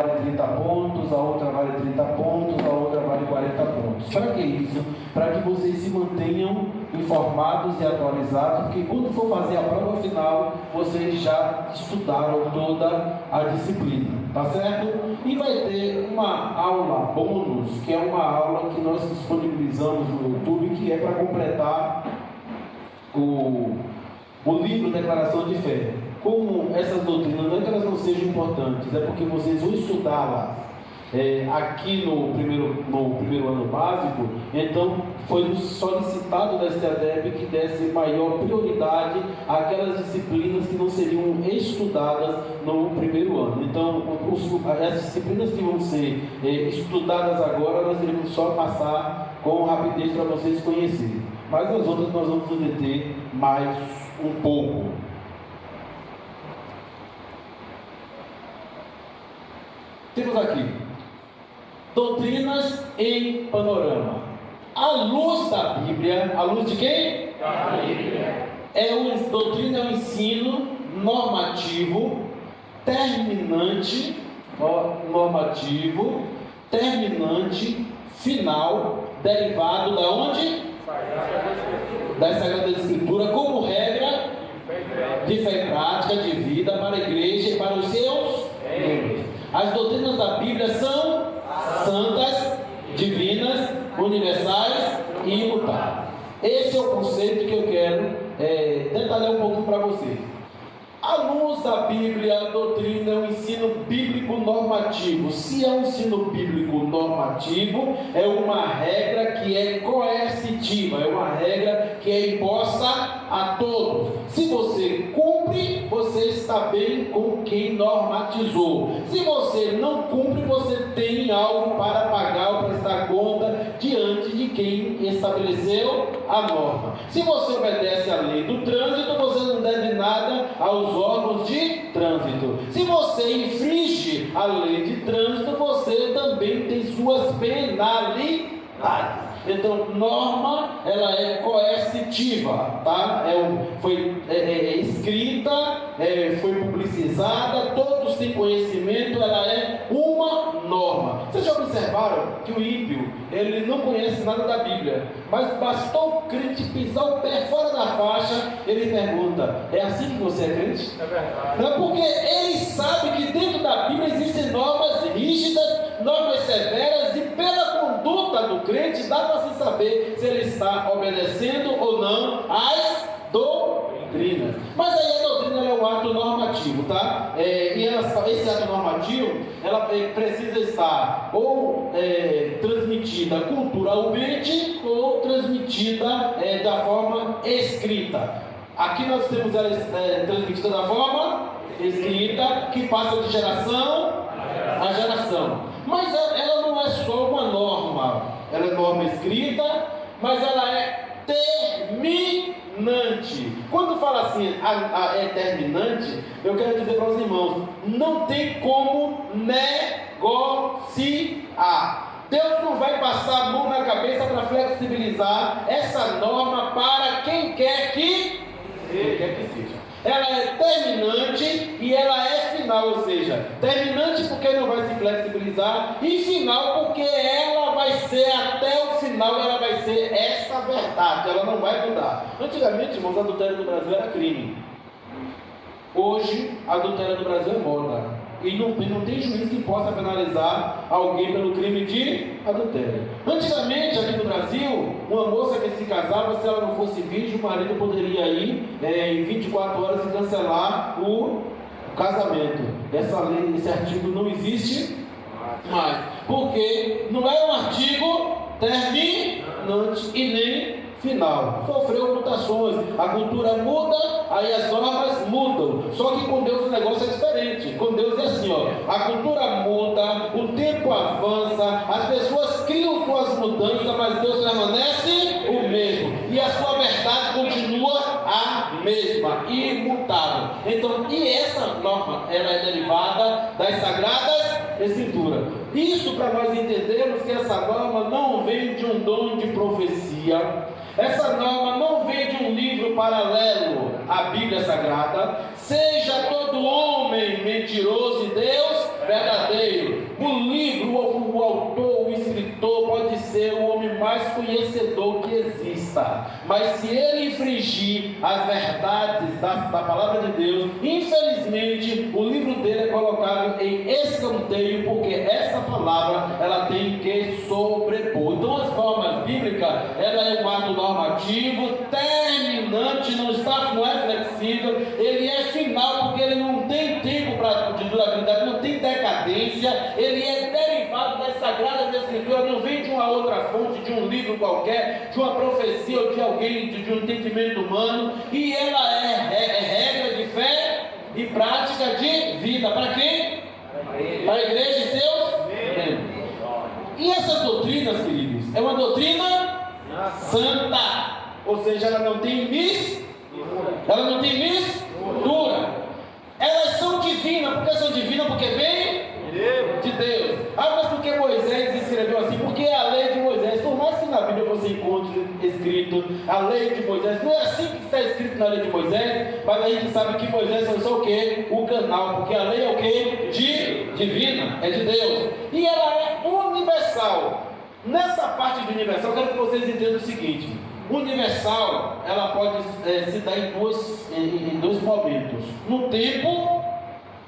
vale 30 pontos, a outra vale 30 pontos, a outra vale 40 pontos. Para que isso? Para que vocês se mantenham informados e atualizados, porque quando for fazer a prova final, vocês já estudaram toda a disciplina, tá certo? E vai ter uma aula bônus, que é uma aula que nós disponibilizamos no YouTube, que é para completar o livro Declaração de Fé. Como essas doutrinas, não é que elas não sejam importantes, é porque vocês vão estudá-las aqui no primeiro ano básico. Então foi solicitado da STADEB que desse maior prioridade àquelas disciplinas que não seriam estudadas no primeiro ano. Então as disciplinas que vão ser estudadas agora, nós iremos só passar com rapidez para vocês conhecerem, mas as outras nós vamos nos deter mais um pouco. Temos aqui doutrinas em panorama. À luz da Bíblia, à luz de quem? Da Bíblia. Doutrina é um ensino normativo, terminante, final, derivado da onde? Da Sagrada Escritura, como regra de fé e prática de vida para a igreja e para os seus membros. As doutrinas da Bíblia são santas, divinas, universais e imutáveis. Esse é o conceito que eu quero detalhar um pouco para vocês. À luz da Bíblia, a doutrina é um ensino bíblico normativo. Se é um ensino bíblico normativo, é uma regra que é coercitiva, é uma regra que é imposta a todos. Se você cumpre, você está bem com quem normatizou. Se você não cumpre, você tem algo para pagar ou prestar conta diante de quem estabeleceu a norma. Se você obedece à lei do trânsito, você não deve nada aos órgãos de trânsito. Se você infringe a lei de trânsito, você também tem suas penalidades. Então, norma, ela é coercitiva, tá? Foi escrita, foi publicizada, todos têm conhecimento, ela é uma norma. Vocês já observaram que o ímpio, ele não conhece nada da Bíblia, mas bastou o crente pisar o pé fora da faixa, ele pergunta: é assim que você é crente? É verdade. Não, porque ele sabe que dentro da Bíblia existem normas rígidas, normas severas, e pela conduta do crente dá para se saber se ele está obedecendo ou não às doutrinas. Mas aí a doutrina é um ato normativo, tá? Esse ato normativo, ela precisa estar ou transmitida culturalmente ou transmitida da forma escrita. Aqui nós temos ela transmitida da forma escrita, que passa de geração a geração. Mas ela não é só uma norma, ela é norma escrita, mas ela é terminante. Quando fala assim, é terminante, eu quero dizer para os irmãos, não tem como negociar. Deus não vai passar a mão na cabeça para flexibilizar essa norma para quem quer que seja. Ela é terminante e ela é final, ou seja, terminante porque não vai se flexibilizar, e final porque ela vai ser até o final, ela vai ser essa verdade, ela não vai mudar. Antigamente, irmãos, adultério no Brasil era crime. Hoje, adultério no Brasil é moda. E não tem juiz que possa penalizar alguém pelo crime de adultério. Antigamente, aqui no Brasil, uma moça que se casava, se ela não fosse virgem, o marido poderia ir em 24 horas e cancelar o casamento. Essa lei, esse artigo não existe mais, porque não é um artigo terminante e nem final. Sofreu mutações, a cultura muda, aí as normas mudam. Só que com Deus o negócio é diferente. Com Deus é assim, a cultura muda, o tempo avança, as pessoas criam suas mudanças, mas Deus permanece o mesmo, e a sua verdade continua a mesma, imutável. Então, e essa norma, ela é derivada das Sagradas Escrituras. Isso para nós entendermos que essa norma não vem de um dom de profecia. Essa norma não vem de um livro paralelo à Bíblia Sagrada. Seja todo homem mentiroso e Deus verdadeiro. O livro, o autor, o escritor pode ser o homem mais conhecedor que exista, mas se ele infringir as verdades da palavra de Deus, infelizmente o livro dele é colocado em escanteio, porque essa palavra ela tem que sobrepor. Então as formas bíblicas, ela é um ato normativo, terminante, não é flexível, ele é final, porque ele não tem tempo de durabilidade, não tem decadência, ele é derivado das Sagradas Escrituras, não vem de uma outra fonte, de um livro qualquer, de uma profecia ou de alguém, de um entendimento humano, e ela é regra de fé e prática de vida. Para quem? Para a igreja e seus membros. E essas doutrinas, queridos, é uma doutrina santa, ou seja, ela não tem mistura. Elas são divinas. Por que são divinas? Porque vem de Deus. Mas por que Moisés escreveu assim? Porque é a lei de Moisés. Por mais que na Bíblia você encontre escrito a lei de Moisés, não é assim que está escrito na lei de Moisés, mas a gente sabe que Moisés foi só o quê? O canal, porque a lei é o quê? Divina, é de Deus. E ela é universal. Nessa parte de universal, eu quero que vocês entendam o seguinte: universal, ela pode se dar em dois momentos: no tempo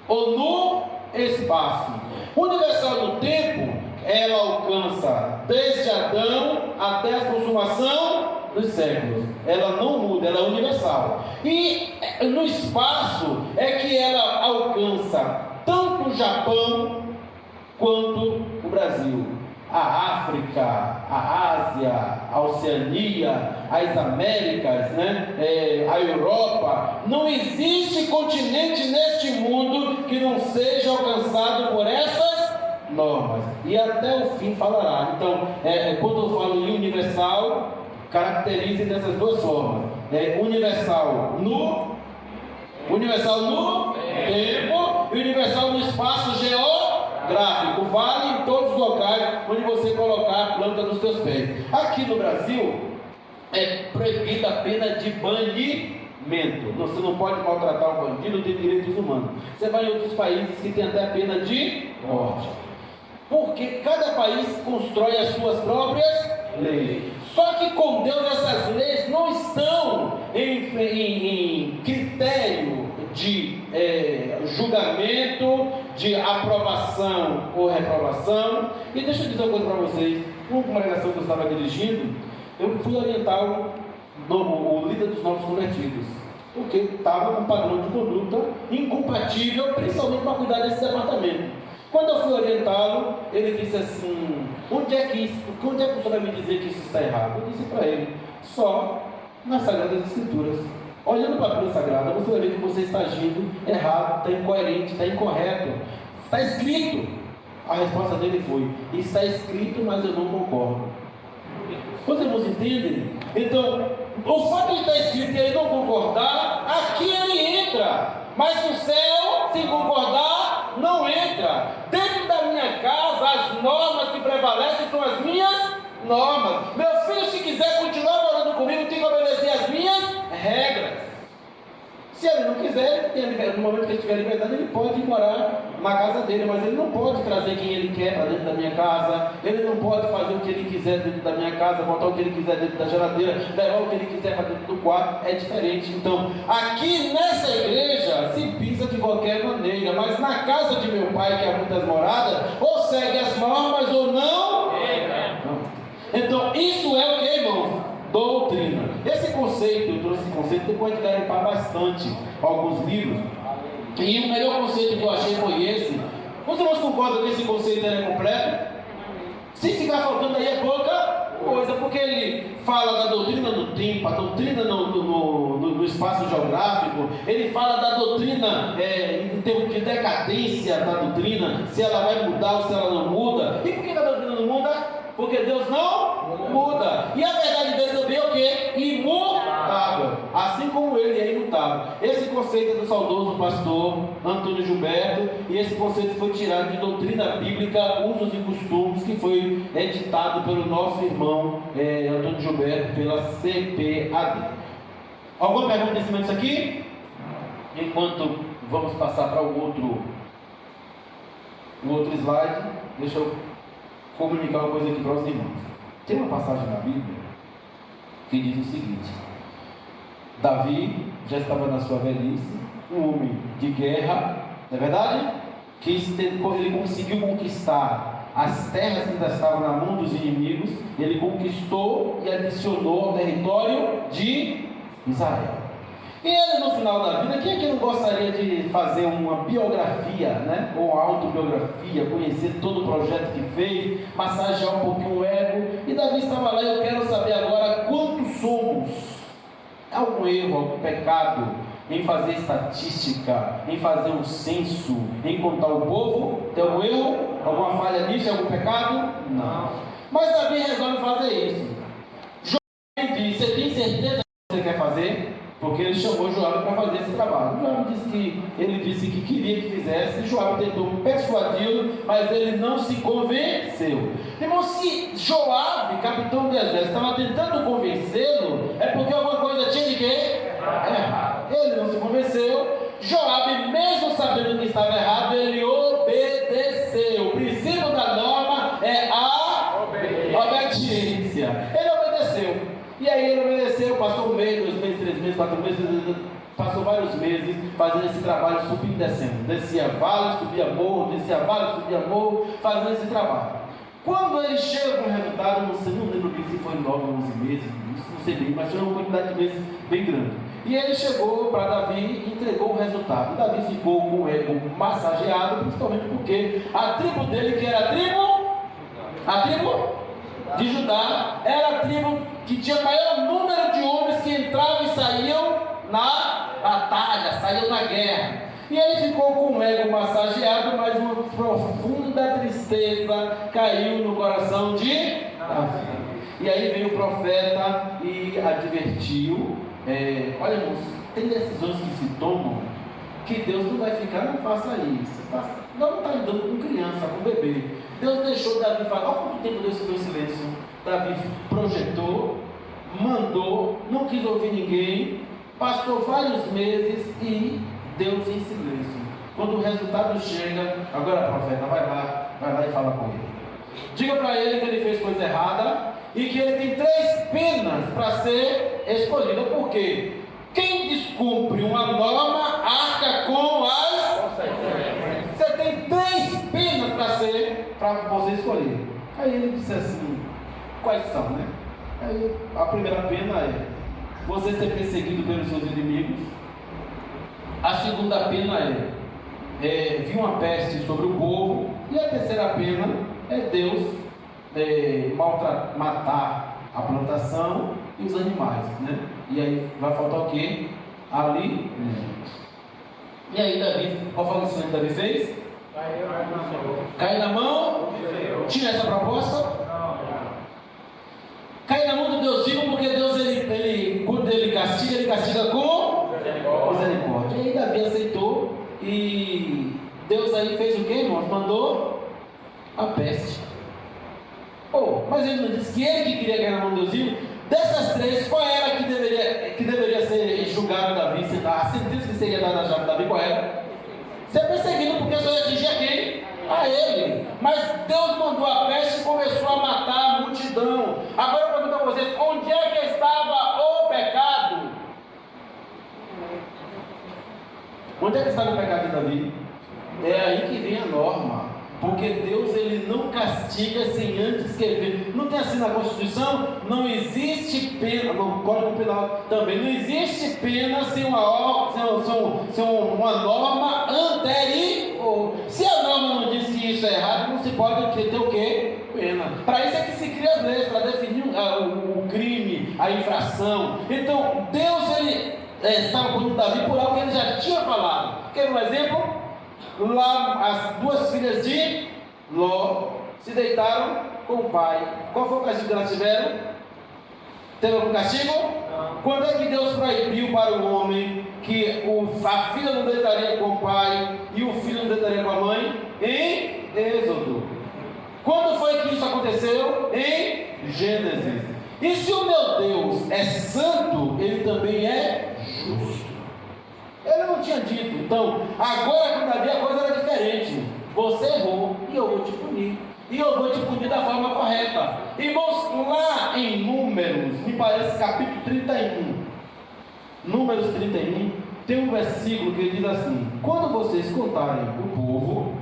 ou no espaço. Universal no tempo, ela alcança desde Adão até a consumação dos séculos. Ela não muda, ela é universal. E no espaço é que ela alcança tanto o Japão quanto o Brasil, a África, a Ásia, a Oceania, as Américas, a Europa. Não existe continente neste mundo que não seja alcançado por essas normas, e até o fim falará. Então, quando eu falo em universal, caracterize dessas duas formas: universal no tempo e universal no espaço geográfico. Vale em todos os locais onde você colocar a planta dos seus pés. Aqui no Brasil é proibida a pena de banimento. Você não pode maltratar um bandido, tem direitos humanos. Você vai em outros países que tem até a pena de morte, porque cada país constrói as suas próprias leis. Só que com Deus essas leis não estão em critério de julgamento, de aprovação ou reprovação. E deixa eu dizer uma coisa para vocês: uma congregação que eu estava dirigindo, eu fui orientar o líder dos novos convertidos, porque estava com um padrão de conduta incompatível, principalmente para cuidar desse departamento. Quando eu fui orientá-lo, ele disse assim: onde é que o senhor vai me dizer que isso está errado? Eu disse para ele: só nas Sagradas Escrituras. Olhando para a Bíblia Sagrada, você vai ver que você está agindo errado, está incoerente, está incorreto. Está escrito. A resposta dele foi: está escrito, mas eu não concordo. Os irmãos entendem? Então, o fato de estar escrito e ele não concordar, aqui ele entra, mas no céu, se concordar, não entra. Dentro da minha casa, as normas que prevalecem são as minhas normas. Meu filho, se quiser continuar morando comigo, tem que obedecer as minhas regras. Se ele não quiser, no momento que ele tiver liberdade, ele pode ir morar na casa dele, mas ele não pode trazer quem ele quer para dentro da minha casa, ele não pode fazer o que ele quiser dentro da minha casa, botar o que ele quiser dentro da geladeira, levar o que ele quiser para dentro do quarto. É diferente. Então, aqui nessa igreja se pisa de qualquer maneira, mas na casa de meu pai, que há muitas moradas, ou segue as normas ou não. Então, isso é o que, irmãos? Doutrina. Esse conceito, eu trouxe esse conceito depois de garimpar bastante alguns livros, e o melhor conceito que eu achei foi esse. Os irmãos concordam que esse conceito é completo? Se ficar faltando aí é pouca coisa, porque ele fala da doutrina no tempo, a doutrina no espaço geográfico, ele fala da doutrina em termos de decadência da doutrina, se ela vai mudar ou se ela não muda. E por que a doutrina não muda? Porque Deus não muda. E a verdade dele também é o quê? Imutável. Assim como ele é imutável. Esse conceito é do saudoso pastor Antônio Gilberto, e esse conceito foi tirado de Doutrina Bíblica, Usos e Costumes, que foi editado pelo nosso irmão Antônio Gilberto, pela CPAD. Alguma pergunta em cima disso aqui? Enquanto vamos passar para o outro o outro slide, deixa eu comunicar uma coisa aqui para os irmãos. Tem uma passagem na Bíblia que diz o seguinte: Davi já estava na sua velhice, um homem de guerra, não é verdade? Que ele conseguiu conquistar as terras que ainda estavam na mão dos inimigos, ele conquistou e adicionou ao território de Israel. E ele, no final da vida, quem é que não gostaria de fazer uma biografia, né? Ou autobiografia, conhecer todo o projeto que fez, massagear um pouquinho o ego? E Davi estava lá e eu quero saber agora quantos somos. Algum erro, algum pecado em fazer estatística, em fazer um censo, em contar o povo? Tem algum erro? Alguma falha nisso? Algum pecado? Não. Mas Davi resolve fazer isso. Joabe disse: você tem certeza que você quer fazer? Porque ele chamou Joabe para fazer esse trabalho. Joabe disse que queria que fizesse. Joabe tentou persuadi-lo, mas ele não se convenceu. Irmão, se Joabe, capitão do exército, estava tentando convencê-lo, é porque alguma coisa tinha de quê? Errado. Ele não se convenceu. Joabe, mesmo sabendo que estava errado, ele obedeceu. O princípio da norma é a obediência. Ele obedeceu. E aí ele obedeceu, passou um mês, 2 meses, 3 meses, 4 meses, passou vários meses fazendo esse trabalho, subindo e descendo. Descia vale, subia morro, descia vale, subia morro, fazendo esse trabalho. Quando ele chega com o resultado, não lembro bem se foi 9 ou 11 meses, não sei bem, mas foi uma quantidade de meses bem grande. E ele chegou para Davi e entregou o resultado. Davi ficou com o ego massageado, principalmente porque a tribo dele, que era a tribo de Judá, era a tribo que tinha maior número de homens que entravam e saíam na batalha, saíam na guerra. E ele ficou com o ego massageado, mas uma profunda tristeza caiu no coração de Davi. E aí veio o profeta e advertiu: olha, irmãos, tem decisões que se tomam que Deus não vai ficar, não faça isso. Não está lidando com criança, com bebê. Deus deixou Davi falar. Olha quanto tempo Deus ficou em silêncio. Davi projetou, mandou, não quis ouvir ninguém, passou vários meses e Deus em silêncio. Quando o resultado chega, agora profeta, vai lá e fala com ele. Diga para ele que ele fez coisa errada e que ele tem 3 penas para ser escolhido. Por quê? Quem descumpre uma norma arca com as... Você tem 3 penas para você escolher. Aí ele disse assim: quais são, né? Aí a primeira pena é você ser perseguido pelos seus inimigos. A segunda pena é vir uma peste sobre o povo. E a terceira pena é Deus matar a plantação e os animais, né? E aí vai faltar o quê? Ali. E aí Davi, qual foi o que Davi fez? Caiu na mão? Tinha essa proposta? Cai na mão do Deus vivo, porque Deus, quando ele castiga com misericórdia. E aí Davi aceitou, e Deus aí fez o quê, irmãos? Mandou a peste. Mas ele não disse que ele que queria cair na mão do Deus vivo? Dessas 3, qual era que deveria ser julgado Davi? A sentença que seria dada a Davi, qual era? Ser perseguido, porque só ia atingir a quem? A ele. Mas Deus mandou a peste e começou a matar a multidão. Agora eu pergunto a vocês: onde é que estava o pecado? Onde é que estava o pecado de Davi? É aí que vem a norma. Porque Deus, ele não castiga sem antes escrever. Não tem assim na Constituição? Não existe pena, no Código Penal também, não existe pena sem uma norma anterior. Se a norma não diz que isso é errado, não se pode ter o quê? Pena. Para isso é que se cria as leis, para definir o crime, a infração. Então, Deus, ele estava com Davi por algo que ele já tinha falado. Quer um exemplo? Lá as 2 filhas de Ló se deitaram com o pai. Qual foi o castigo que elas tiveram? Teve algum castigo? Não. Quando é que Deus proibiu para o homem que a filha não deitaria com o pai e o filho não deitaria com a mãe? Em Êxodo. Quando foi que isso aconteceu? Em Gênesis. E se o meu Deus é santo, ele também é justo. Ele não tinha dito. Então, agora com Davi a coisa era diferente. Você errou. e eu vou te punir. E eu vou te punir da forma correta. Irmãos, lá em Números, me parece capítulo 31, Números 31, tem um versículo que diz assim: quando vocês contarem o povo,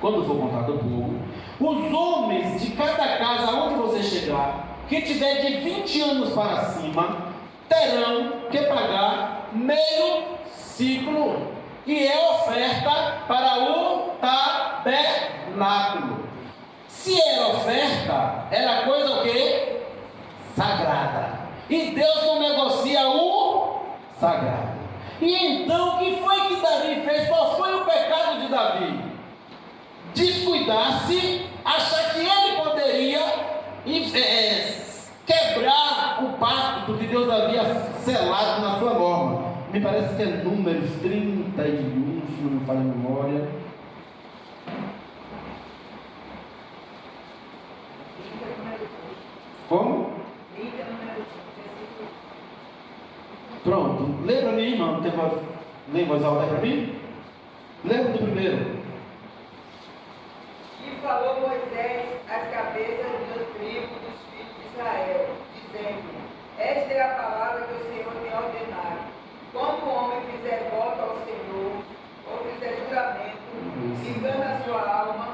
quando for contar do povo, os homens de cada casa onde você chegar, que tiver de 20 anos para cima, terão que pagar meio ciclo, que é oferta para o tabernáculo. Se era oferta, era coisa o quê? Sagrada. E Deus não negocia o sagrado. E então, o que foi que Davi fez? Qual foi o pecado de Davi? Descuidar-se, achar que ele poderia quebrar o pacto que Deus havia selado na sua norma. Me parece que é Números 31, se não me falha a memória. Como? Pronto, lê para mim, irmão. Lê em voz alta para mim? Lembra do primeiro. E falou Moisés às cabeças dos tribos dos filhos de Israel, dizendo: esta é a palavra que o Senhor tem ordenado. Quando o homem fizer voto ao Senhor, ou fizer juramento, engana a sua alma.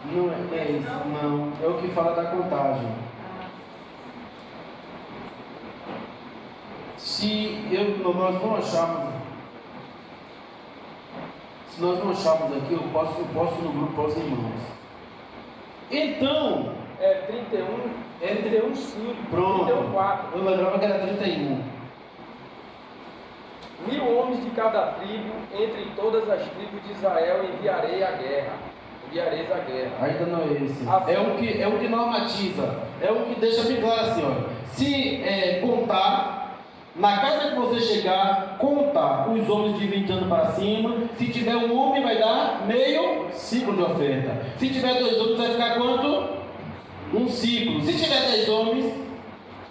Não é isso, não. É o que fala da contagem. Nós não acharmos aqui, eu posto no grupo para os irmãos. Então, 31:5. Pronto. 31:4. Eu lembrava que era 31. 1000 homens de cada tribo, entre todas as tribos de Israel, enviareis a guerra. Ainda não é esse. Assim. É o que normatiza. É o que deixa bem claro assim, olha. Se contar, na casa que você chegar, contar os homens de 20 anos para cima. Se tiver um homem, vai dar meio ciclo de oferta. Se tiver 2 homens, vai ficar quanto? Um ciclo. Se tiver 10 homens,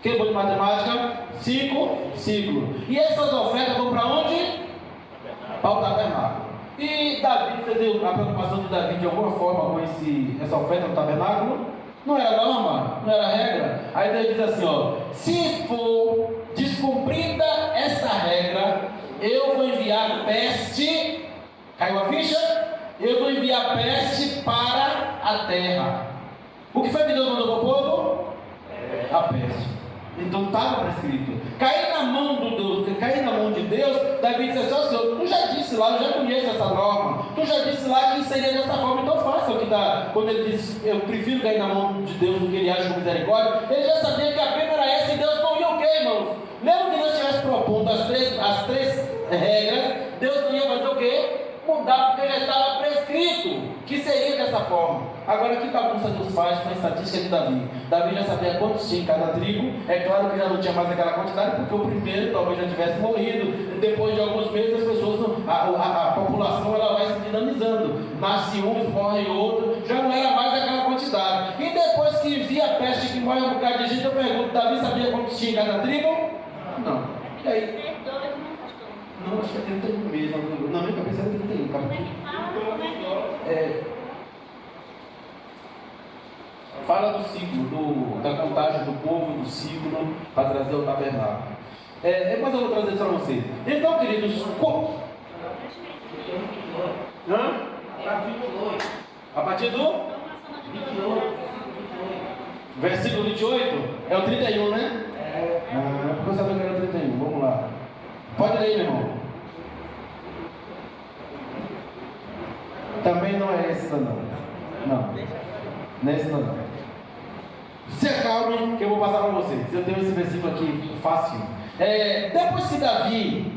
que é bom de matemática? 5 ciclos. E essas ofertas vão para onde? Para o tabernáculo. E Davi fez a preocupação de Davi de alguma forma com essa oferta no tabernáculo? Não era norma? Não era regra? Aí Davi diz assim, ó: se for descumprida essa regra, eu vou enviar peste. Caiu a ficha? Eu vou enviar peste para a terra. O que foi que Deus mandou para o povo? A peste. Então estava prescrito. Cair na mão de Deus, Davi disse assim: Senhor, tu já disse lá, eu já conheço essa norma. Tu já disse lá que seria dessa forma, então faça o que está. Quando ele disse, eu prefiro cair na mão de Deus do que ele age com misericórdia, ele já sabia que a pena era essa e Deus não ia o quê, irmãos? Mesmo que Deus tivesse propondo as três regras, Deus não ia fazer o quê? Mudar, porque já estava prescrito que seria dessa forma. Agora, que bagunça Deus faz com a estatística de Davi? Davi já sabia quantos tinha em cada tribo. É claro que já não tinha mais aquela quantidade, porque o primeiro talvez já tivesse morrido. Depois de alguns meses, as pessoas, a população ela vai se dinamizando. Nasce um, morre outro, já não era mais aquela quantidade. E depois que via a peste que morre um bocado de gente, eu pergunto: Davi sabia quantos tinha em cada tribo? Não. E aí? Não, acho que é 31 mesmo. Na minha cabeça era 31. Fala do ciclo, da contagem do povo, do ciclo, para trazer o tabernáculo. Depois eu vou trazer isso para vocês. Então, queridos, a partir do versículo 28, é o 31, né? Porque eu sabia que era o 31, vamos lá. Pode ler, meu irmão. Também não é esse, não. Não é esse, não. Se acalme, que eu vou passar para vocês. Eu tenho esse versículo aqui fácil. Depois que Davi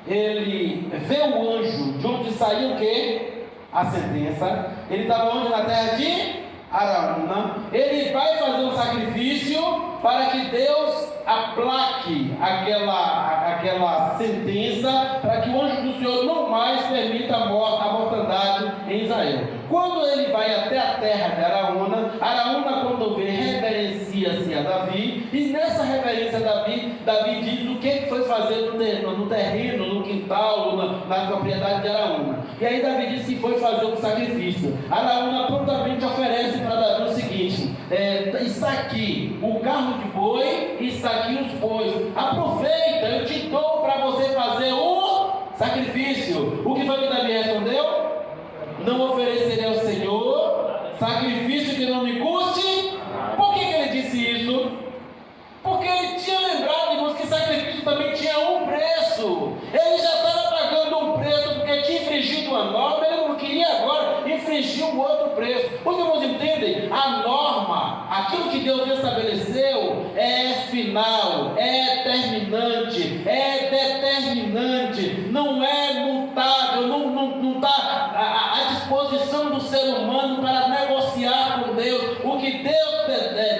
ele vê o anjo de onde saiu o quê? A sentença. Ele estava onde? Na terra de Araúna. Ele vai fazer um sacrifício para que Deus aplaque aquela sentença, para que o anjo do Senhor não mais permita a mortandade em Israel. Quando ele vai até a terra de Araúna, quando vê, reverencia-se a Davi, e nessa reverência Davi diz o que foi fazer no terreno, no quintal, na propriedade de Araúna. E aí Davi disse que foi fazer um sacrifício. Araúna prontamente oferece para Davi o seguinte: está aqui o carro de boi, está aqui os bois. Aproveita, eu te dou para você fazer um sacrifício. O que foi que Davi respondeu? Não oferecerei ao Senhor sacrifício que não me custe. Por que ele disse isso? Porque ele tinha lembrado, irmãos, que sacrifício também tinha um preço. Ele já estava pagando um preço porque tinha infringido uma norma. Ele não queria agora infringir um outro preço. Os irmãos entendem? A norma, aquilo que Deus estabeleceu, é final, é terminante, é determinante, não é mutável, não está à disposição do ser humano para negociar com Deus. O que Deus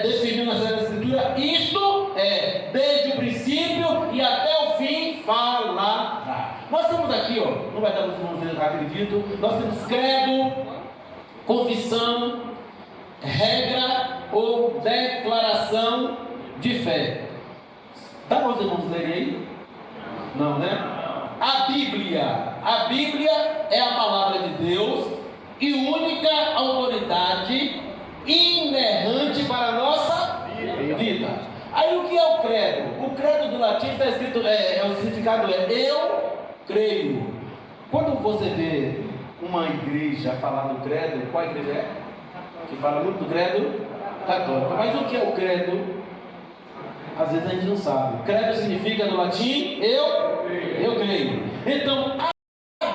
definiu na Sagrada Escritura, isto é desde o princípio e até o fim falará. Nós temos aqui, não vai dar para acredito, nós temos credo, confissão, regra ou declaração de fé. Dá para os irmãos lerem aí? Não, né? A Bíblia é a palavra de Deus e única autoridade inerrante para a nossa vida. Aí o que é o credo? O credo do latim está escrito, o significado é eu creio. Quando você vê uma igreja falar do credo, qual igreja é? Que fala muito do credo? Católica. Mas o que é o credo? Às vezes a gente não sabe. Credo significa no latim eu creio. Então a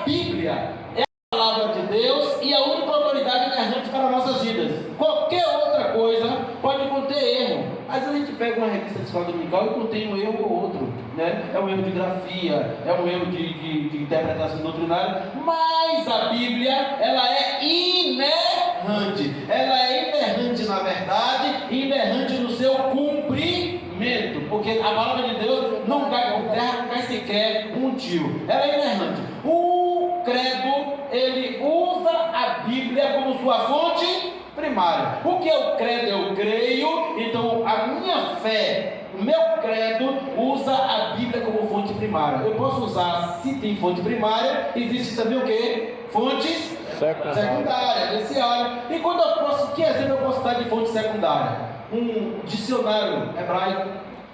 Bíblia é a palavra de Deus e a única autoridade inerrante para nossas vidas. Qualquer outra coisa pode conter erro. Às vezes a gente pega uma revista de escola dominical e contém um erro ou outro, né? É um erro de grafia, é um erro de interpretação doutrinária, mas a Bíblia, ela é inerrante. Ela é inerrante na verdade e inerrante no seu cumprimento, porque a palavra de Deus não cai por terra, não cai sequer um tio. Ela é inerrante. O credo, ele usa a Bíblia como sua fonte primária. O que é o credo? Eu creio, então a minha fé, o meu credo usa a Bíblia como fonte primária. Eu posso usar, se tem fonte primária, existe também o que? Fontes secundárias, terciárias. E quando eu posso, que exemplo eu posso dar de fonte secundária? Um dicionário hebraico.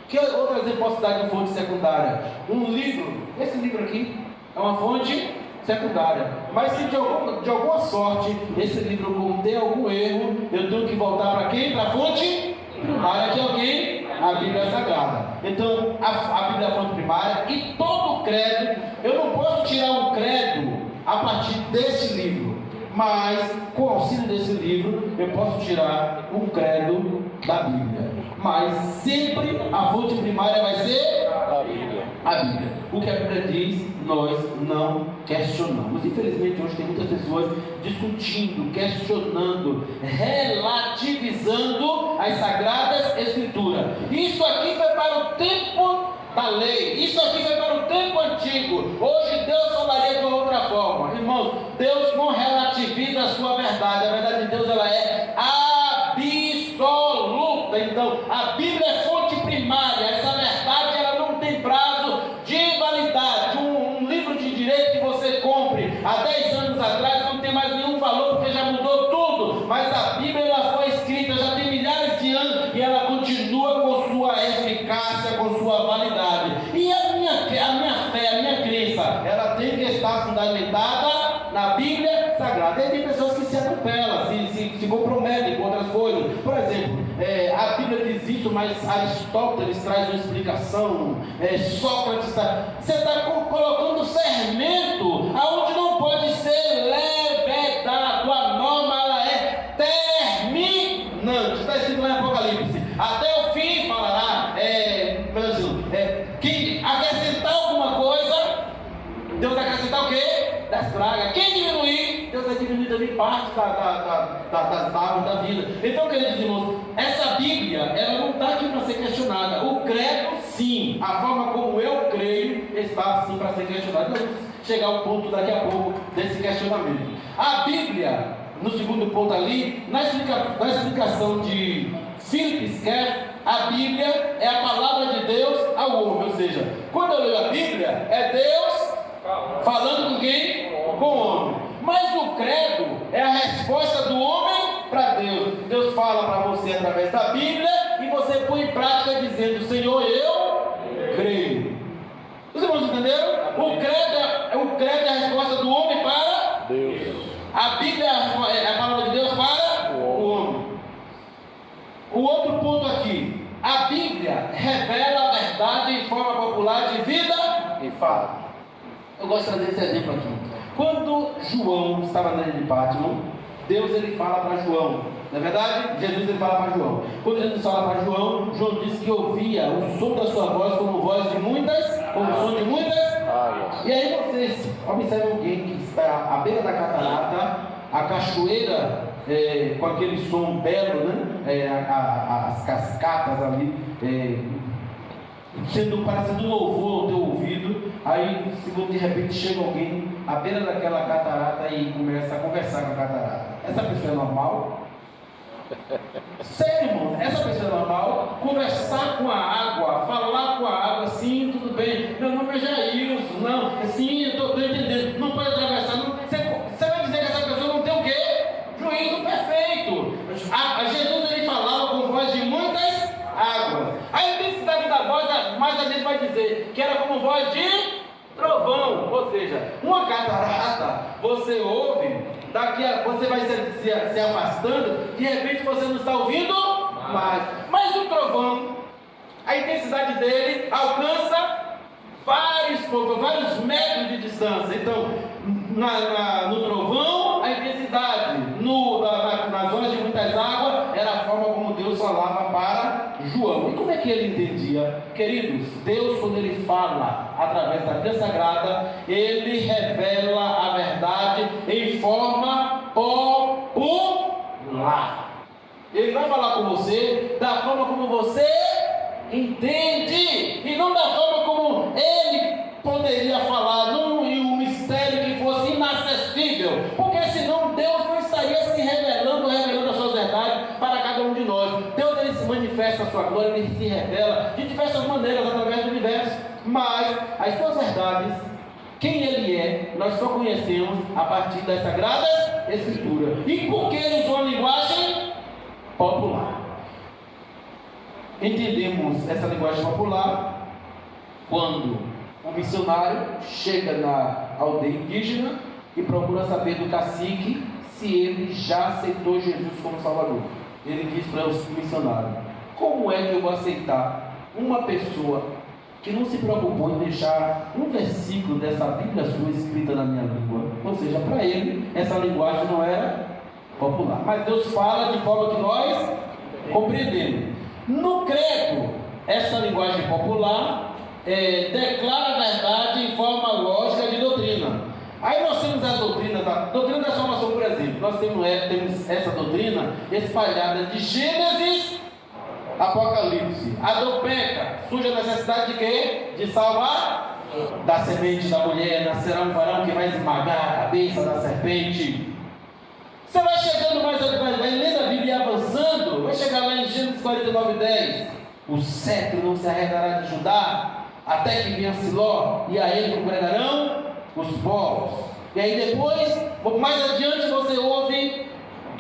Que outro exemplo eu posso dar de fonte secundária? Um livro. Esse livro aqui é uma fonte secundária. Mas se de alguma sorte esse livro conter algum erro, eu tenho que voltar para quem? Para a fonte primária, que é alguém? A Bíblia Sagrada. Então a Bíblia é a fonte primária e todo credo, eu não posso tirar um credo a partir desse livro, mas com o auxílio desse livro eu posso tirar um credo da Bíblia. Mas sempre a fonte primária vai ser a Bíblia. O que a Bíblia diz, nós não questionamos. Infelizmente hoje tem muitas pessoas discutindo, questionando, relativizando as Sagradas Escrituras. Isso aqui foi para o tempo da lei, isso aqui foi para o tempo antigo. Hoje Deus falaria de uma outra forma. Irmãos, Deus não relativiza a sua verdade. A verdade de Deus, ela é absoluta. Então a Bíblia é fonte primária. Essa verdade, ela não tem prazo de validade. Um livro de direito que você compre há 10 anos atrás não tem mais nenhum valor, porque já mudou tudo. Mas a Bíblia, ela foi escrita já tem milhares de anos e ela continua com sua eficácia, com sua validade. E a minha fé, a minha crença, ela tem que estar fundamentada na Bíblia Sagrada. E tem pessoas que se atropelam, se comprometem com outras coisas. Por exemplo, a Bíblia diz isso, mas Aristóteles traz uma explicação, Sócrates está... Você está colocando fermento aonde não pode ser levedado. A norma, ela é terminante. Está escrito lá em Apocalipse: até o fim falará. Quem acrescentar alguma coisa, Deus vai acrescentar o quê? Das pragas. Quem diminuir, Deus vai diminuir também parte das barbas da vida. Então, queridos irmãos, essa Bíblia, ela não está aqui para ser questionada. O credo, sim, a forma como eu creio está sim para ser questionada. Nós vamos chegar ao ponto daqui a pouco desse questionamento. A Bíblia, no segundo ponto ali, na explicação de Philip Schaff, a Bíblia é a palavra de Deus ao homem. Ou seja, quando eu leio a Bíblia, é Deus falando com quem? com o homem. Mas o credo é a resposta do homem para Deus. Deus fala para você através da Bíblia e você põe em prática dizendo: Senhor, eu creio. Os irmãos entenderam? O credo é a resposta do homem para Deus. A Bíblia é a palavra de Deus para o homem. O outro ponto aqui: a Bíblia revela a verdade em forma popular de vida e fato. Eu gosto de trazer esse exemplo aqui. Quando João estava na ilha de Patmos, Deus ele fala para João. Na verdade, Jesus ele fala para João. Quando Jesus fala para João, João diz que ouvia o som da sua voz como voz de muitas, como som de muitas. E aí vocês observam alguém que está à beira da catarata, a cachoeira com aquele som belo, né? As cascatas ali, parecendo um louvor ao teu ouvido. Aí de repente chega alguém à beira daquela catarata e começa a conversar com a catarata. Essa pessoa é normal? Sério, irmão, essa pessoa é normal? Conversar com a água, falar com a água, sim, tudo bem, meu nome é Jailson, não, sim, eu estou entendendo, não pode atravessar, não. Você vai dizer que essa pessoa não tem o quê? Juízo perfeito. Jesus ele falava com voz de muitas águas. A intensidade da voz, mais a gente vai dizer que era como voz de trovão, ou seja, uma catarata, você ouve, você vai se afastando, de repente você não está ouvindo mais. Mas o trovão, a intensidade dele alcança vários metros de distância. Então, no trovão, a intensidade, nas zonas de muitas águas, era a forma como Deus falava para João. E como é que ele entendia? Queridos, Deus, quando ele fala através da Bíblia Sagrada, ele revela a verdade em forma popular. Ele vai falar com você da forma como você entende, e não da forma como ele poderia falar, em um mistério que fosse inacessível, porque senão Deus não estaria se revelando as suas verdades para cada um de nós. Deus ele se manifesta a sua glória, ele se revela de diversas maneiras através do universo, mas as suas verdades, quem ele é, nós só conhecemos a partir das Sagradas Escrituras. E por que ele usou a linguagem popular? Entendemos essa linguagem popular quando um missionário chega na aldeia indígena e procura saber do cacique se ele já aceitou Jesus como Salvador. Ele diz para o missionário: como é que eu vou aceitar uma pessoa que não se preocupou em deixar um versículo dessa Bíblia sua escrita na minha língua? Ou seja, para ele essa linguagem não era popular, mas Deus fala de forma que nós compreendemos. No credo, essa linguagem popular declara a verdade em forma lógica de doutrina. Aí nós temos a doutrina da salvação, por exemplo. Nós temos essa doutrina espalhada de Gênesis, Apocalipse. A dopeca surge a necessidade de quê? De salvar. Da semente da mulher nascerá um varão que vai esmagar a cabeça da serpente. Você vai chegando vai lendo a Bíblia avançando, vai chegar lá em Gênesis 49:10. O cetro não se arredará de Judá, até que venha Siló, e a ele congregarão os povos. E aí depois, mais adiante, você ouve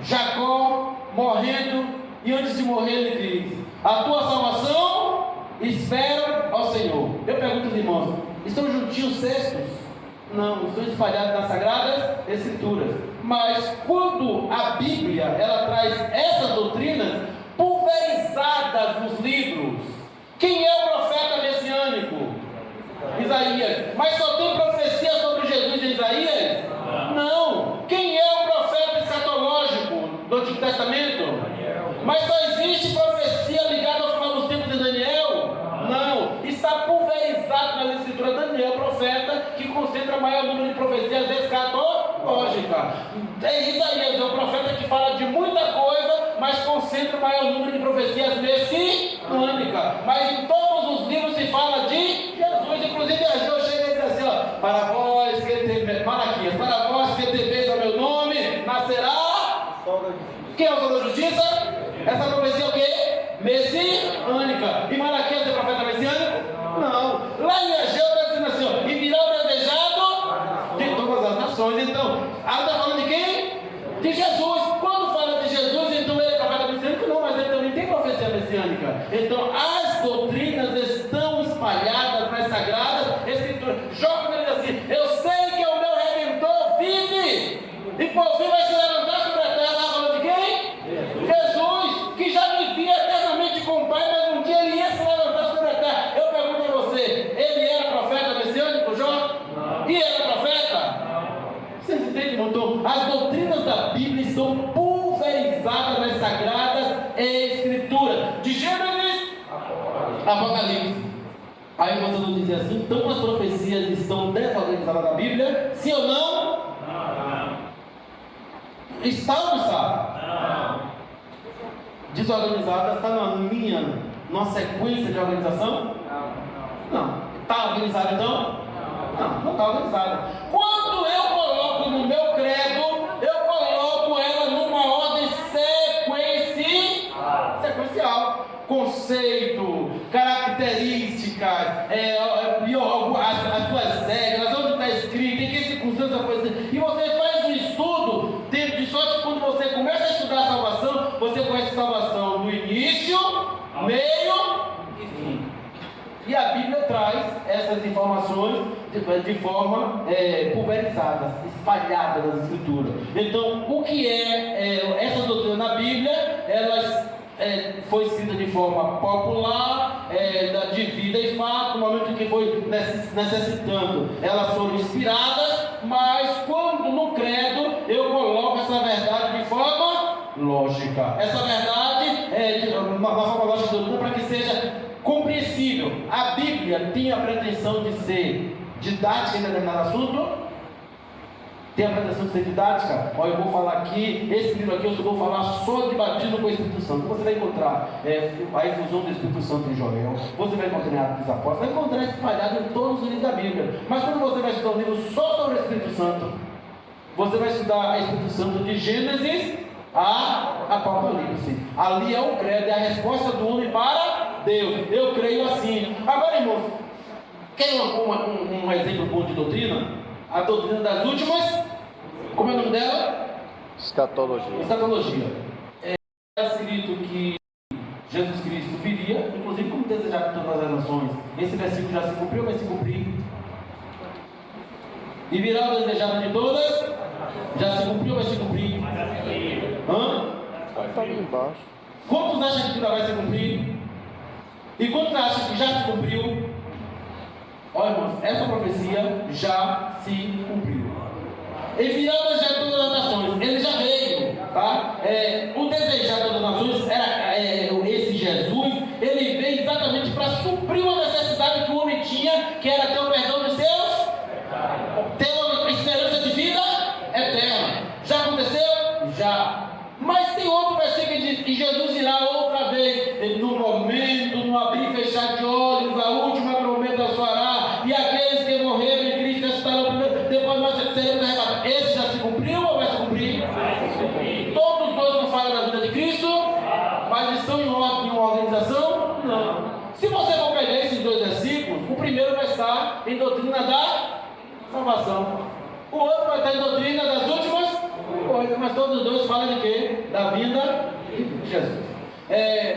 Jacó morrendo, e antes de morrer ele diz: a tua salvação espero ao Senhor. Eu pergunto aos irmãos: estão juntinhos cestos? Não, estão espalhados nas Sagradas Escrituras. Mas quando a Bíblia ela traz essas doutrinas pulverizadas nos livros, quem é o profeta messiânico? Isaías. Mas só tem profecia sobre Jesus em Isaías? Não. Quem é o profeta escatológico do Antigo Testamento? Mas só existe profecia ligada ao final dos tempos de Daniel? Não. Está pulverizado nas Escrituras. Daniel, profeta, que concentra o maior número de profecias escatológicas. Isaías é o profeta que fala de muita coisa, mas concentra o maior número de profecias messiânicas. Mas em todos os livros se fala de Jesus. Inclusive a Jo chega e diz assim: ó, para vós que temeis, Malaquias, para vós que temeis ao meu nome, nascerá. Quem é o Sol da Justiça? Essa profecia é o quê? Messiânica. E Malaquias é profeta messiânico? Não. Lá em Ageu está dizendo assim: ó, e virá o desejado de todas as nações. Então, as doutrinas estão espalhadas nas Sagradas Escrituras. Jó, quando ele diz assim: eu sei que o meu Redentor vive, e por fim vai se levantar sobre a terra. Está falando de quem? Jesus, que já vivia eternamente com o Pai, mas um dia ele ia se levantar sobre a terra. Eu pergunto a você: ele era profeta messiânico, Jó? Não. E era profeta? Não. Vocês entendem, doutor? As doutrinas da Bíblia estão pulverizadas nas Sagradas Escrituras, de Gênesis a Apocalipse. Aí você não diz assim: então as profecias estão desorganizadas na Bíblia? Sim ou não? Não. Está ou não está? Não. Desorganizada está numa linha, numa sequência de organização? Não. Está organizada então? Não está organizada. Quando eu coloco no meu credo, eu coloco ela numa ordem sequencial. Conceito, características, as suas regras, onde está escrito, em que circunstância foi escrito. E você faz um estudo dentro de sorte que quando você começa a estudar a salvação, você conhece a salvação no início, meio e fim. E a Bíblia traz essas informações de forma pulverizada, espalhada nas Escrituras. Então, o que essa doutrina na Bíblia? Elas foi escrita de forma popular, de vida e fato, no momento que foi necessitando. Elas foram inspiradas, mas quando no credo eu coloco essa verdade de forma lógica. Essa verdade na forma lógica da doutrina, para que seja compreensível. A Bíblia tem a pretensão de ser didática em determinado assunto? Tem a pretensão de ser didática? Olha, eu vou falar aqui, esse livro aqui eu só vou falar só de batismo com o Espírito Santo. Você vai encontrar a infusão do Espírito Santo em Joel, você vai encontrar Atos dos Apóstolos, vai encontrar espalhado em todos os livros da Bíblia. Mas quando você vai estudar um livro só sobre o Espírito Santo, você vai estudar o Espírito Santo de Gênesis a Apocalipse. Ali é o credo, é a resposta do homem para Deus. Eu creio assim. Agora, irmãos, quer um exemplo bom de doutrina? A doutrina das últimas, como é o nome dela? Escatologia. É escrito que Jesus Cristo viria, inclusive como desejado por todas as nações. Esse versículo já se cumpriu, vai se cumprir. E virá o desejado de todas, já se cumpriu, vai se cumprir. Está ali embaixo. Quantos acham que ainda vai se cumprir? E quantos acham que já se cumpriu? Olha, irmãos, essa profecia já se cumpriu. E virá o desejado de todas as nações. Ele já veio, tá? O desejado de todas as nações era esse Jesus. Ele veio exatamente para suprir uma necessidade que o homem tinha, que era ter o perdão dos seus, ter uma esperança de vida eterna. Já aconteceu? Já. Mas tem outro versículo que diz que Jesus irá outra vez, no momento, no abrir e fechar de olhos, a última promessa soará, e aqueles que morreram em Cristo ressuscitarão primeiro, depois nós seremos arrebatados. Esse já se cumpriu ou vai se cumprir? Todos dois não falam da vida de Cristo, mas estão em uma organização? Não. Se você for pegar esses dois versículos, o primeiro vai estar em doutrina da salvação, o outro vai estar em doutrina das últimas coisas, mas todos os dois falam de quê? Da vinda de Jesus.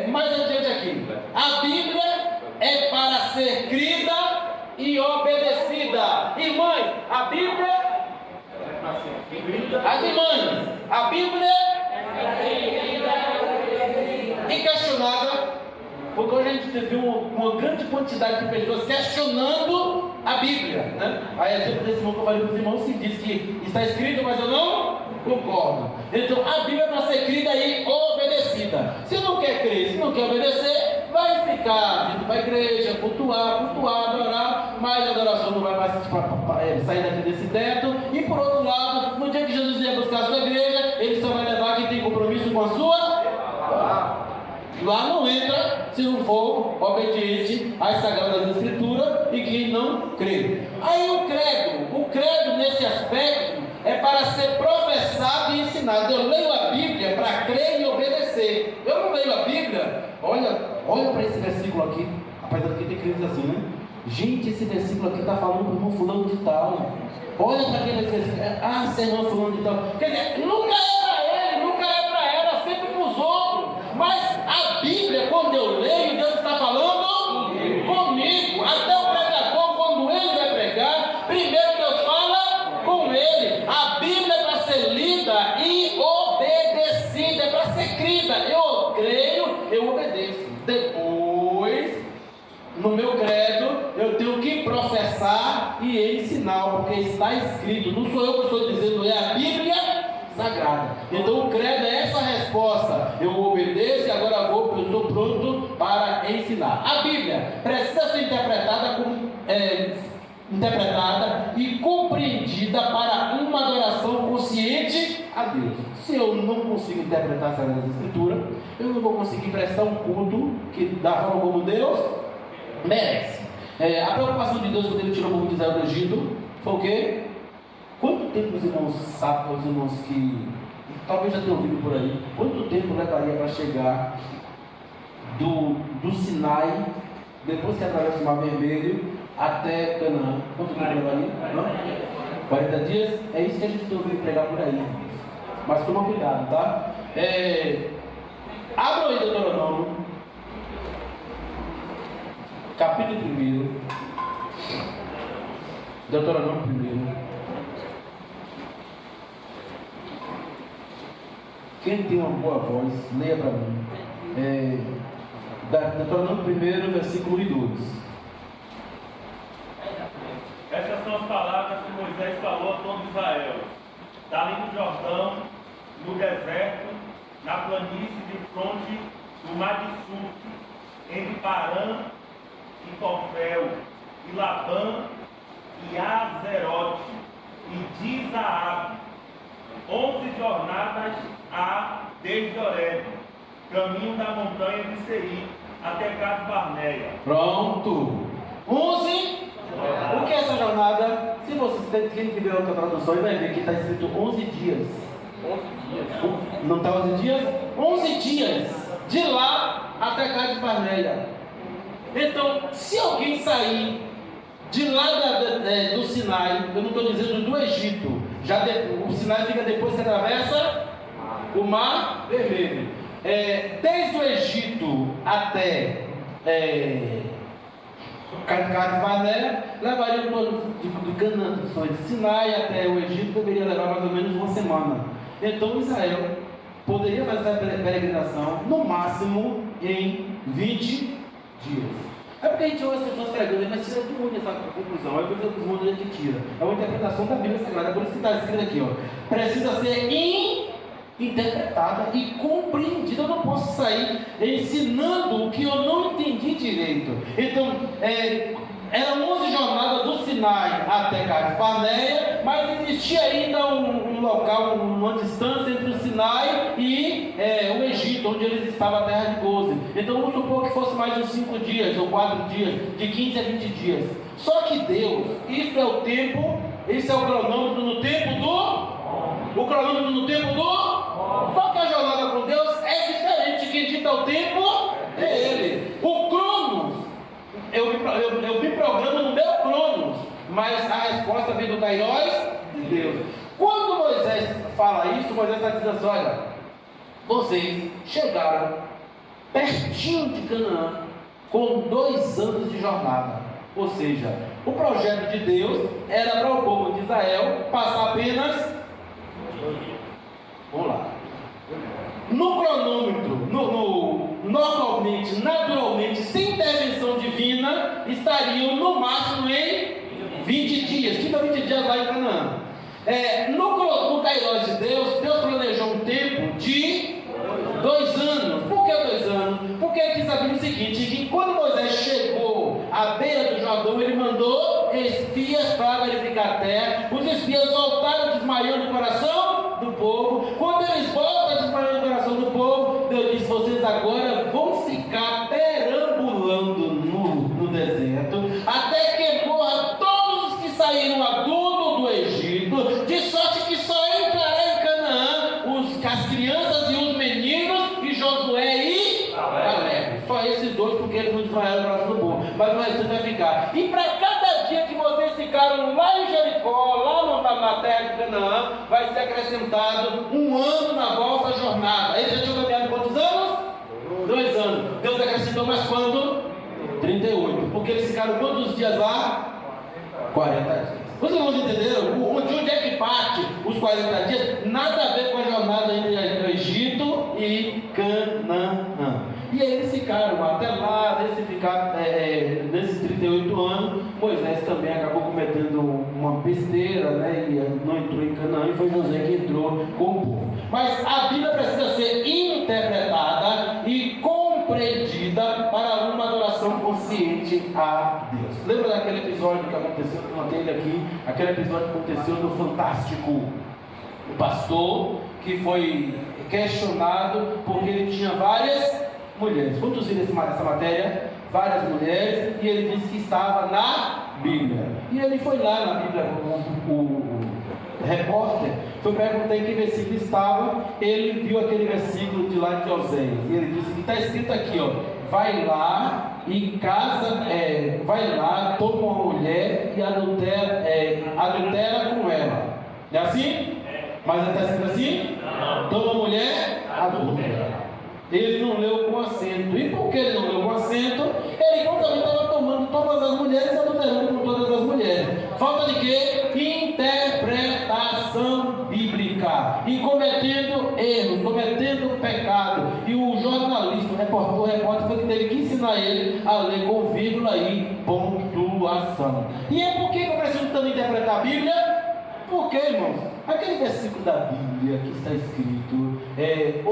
Mais adiante aqui, a Bíblia é para ser crida e obedecida. Irmãs, a Bíblia, as irmãs, a Bíblia é questionada, porque hoje a gente teve uma grande quantidade de pessoas questionando a Bíblia, né? Aí exemplo desse irmão que eu falei para os irmãos, se diz que está escrito, mas eu não concordo. Então a Bíblia é para ser crida e obedecida. Se não quer crer, se não quer obedecer, vai ficar vindo para a igreja, cultuar, adorar, mas a adoração não vai mais sair daqui desse teto. E por outro lado, no dia que Jesus vier buscar a sua igreja, ele só vai levar quem tem compromisso com a sua. Lá não entra se não for obediente às Sagradas Escrituras e quem não crê. Aí o credo nesse aspecto é para ser professado e ensinado. Eu leio a Bíblia para crer e obedecer. Eu não leio a Bíblia. Olha para esse versículo aqui. Apesar de que tem crentes assim, né? Gente, esse versículo aqui está falando para o irmão fulano de tal. Olha para aquele versículo. Seu irmão fulano de tal. Quer dizer, nunca é para ele, nunca é para ela, sempre para os outros. Mas a Bíblia, quando eu leio, Deus ser crida. Eu creio, eu obedeço. Depois, no meu credo, eu tenho que professar e ensinar, porque está escrito. Não sou eu que estou dizendo, é a Bíblia Sagrada. Então o credo é essa resposta. Eu obedeço e agora eu estou pronto para ensinar. A Bíblia precisa ser interpretada e compreendida para uma adoração consciente a Deus. Se eu não consigo interpretar a Sagrada Escritura, eu não vou conseguir prestar um culto da forma como Deus merece. A preocupação de Deus quando ele tirou o povo de Israel do Egito foi o quê? Quanto tempo os irmãos sabem, os irmãos que talvez já tenham ouvido por aí, quanto tempo levaria para chegar do Sinai, depois que atravessa o Mar Vermelho, até Canaã? Quanto tempo levaria? 40 dias? É isso que a gente tem ouvido pregar por aí. Mas toma cuidado, tá? Abra aí Deuteronômio, capítulo 1. Deuteronômio 1. Quem tem uma boa voz, leia para mim. Deuteronômio 1, versículo 1 e 2. Essas são as palavras que Moisés falou a todo Israel, dali no Jordão, no deserto, na planície de fronte do mar de Sul, entre Parã e Tofel, e Labã, e Azerote, e de Zaabe, 11 jornadas há desde Horebe, caminho da montanha de Seir, até Cades Barneia. Pronto! 11. O que é essa jornada? Se você tem que ver outra tradução, vai ver que está escrito 11 dias. 11 dias. Não está 11 dias? 11 dias, de lá até Cades Barneia. Então, se alguém sair de lá do Sinai, eu não estou dizendo do Egito, o Sinai fica depois que atravessa o Mar Vermelho. Desde o Egito até Cades Barneia, levaria o todo de Canaã, de Sinai até o Egito, deveria levar mais ou menos uma semana. Então Israel poderia fazer essa peregrinação no máximo em 20 dias. É porque a gente ouve as pessoas pregando, mas tira de onde essa conclusão? Aí eu vou dizer que tira. É uma interpretação da Bíblia Sagrada, por isso que está escrito aqui, ó. Precisa ser interpretada e compreendida. Eu não posso sair ensinando o que eu não entendi direito. Então, eram 11 jornadas do Sinai até Cades Barneia, mas existia ainda um local, uma distância entre o Sinai e o Egito, onde eles estavam, a terra de Gozen. Então vamos supor que fosse mais uns 5 dias ou 4 dias, de 15 a 20 dias. Só que Deus, isso é o tempo, esse é o cronômetro no tempo do... O cronômetro no tempo do... Só que a jornada com Deus é diferente, quem dita o tempo é Ele. O Cronos, eu me programo no meu Cronos, mas a resposta vem do Kairos de Deus. Quando Moisés fala isso, Moisés está dizendo assim: olha, vocês chegaram pertinho de Canaã com 2 anos de jornada. Ou seja, o projeto de Deus era para o povo de Israel passar apenas... Vamos lá. No cronômetro, normalmente, naturalmente, sem intervenção divina, estariam no máximo em 20 dias. Que são 20 dias lá em Canaã. No Kairos de Deus, Deus planejou um tempo de 2 anos. Por que 2 anos? Porque ele quis saber o seguinte: que quando Moisés chegou à beira do Jordão, ele mandou espias para verificar a terra. Os espias voltaram desmaiando o coração do povo. Quando eles voltam desmaiando o coração do povo, Deus disse: vocês agora vão ficar perambulando no deserto, até que morram todos os que saíram adultos do Egito, de sorte que só entrará em Canaã as crianças e os meninos, e Josué e Caleb. Só esses 2, porque eles não desmaiaram o coração do povo, mas o restante vai ficar. E para cada dia que vocês ficaram lá em Jericó, lá na terra de Canaã, vai ser acrescentado 1 ano na vossa jornada. Eles já tinham caminhado quantos anos? 2 anos. Deus acrescentou mais quanto? 38. Porque eles ficaram quantos dias lá? 40 dias. Vocês vão entenderam? De onde é que parte os 40 dias? Nada a ver com a jornada entre o Egito e Canaã. E aí eles ficaram até lá, nesses 38 anos, Moisés também acabou cometendo uma besteira, né? E não entrou em Canaã, e foi Josué que entrou com o povo. Mas a Bíblia precisa ser interpretada e compreendida para uma adoração consciente a Deus. Lembra daquele episódio que aconteceu, que eu notei aqui, aquele episódio que aconteceu no Fantástico? O pastor que foi questionado porque ele tinha várias mulheres. Quantos viram essa matéria? Várias mulheres, e ele disse que estava na Bíblia. E ele foi lá na Bíblia, o repórter foi perguntar em que versículo estava. Ele viu aquele versículo de lá de Oséias, e ele disse que está escrito aqui, ó: vai lá e casa, vai lá, toma uma mulher e adultera com ela. É assim? Mas está escrito assim? Toma uma mulher, adultera. Ele não leu com acento. E por que ele não leu com acento? Ele também estava tomando todas as mulheres e adulterando com todas as mulheres. Falta de quê? Interpretação bíblica. E cometendo erros, cometendo pecado. E o jornalista, o repórter foi que teve que ensinar ele a ler com vírgula e pontuação. E é por que eu preciso também interpretar a Bíblia? Porque, irmãos, aquele versículo da Bíblia que está escrito, é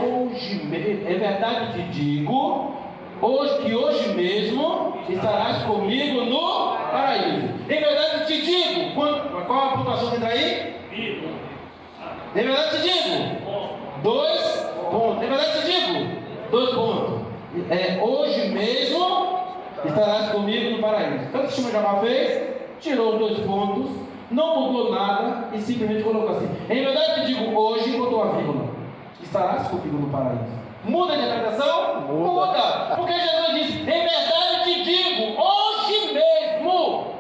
verdade te digo, hoje mesmo estarás comigo no paraíso. Em verdade te digo, qual a pontuação que está aí? Em verdade te digo, 2 pontos. Em verdade te digo, 2 pontos. Hoje mesmo estarás comigo no paraíso. Então o que o Senhor já fez? Tirou os 2 pontos, não mudou nada e simplesmente colocou assim: em verdade te digo, hoje, botou a vírgula, estarás comigo no paraíso. Muda a interpretação? Muda. Porque Jesus disse: em verdade te digo, hoje mesmo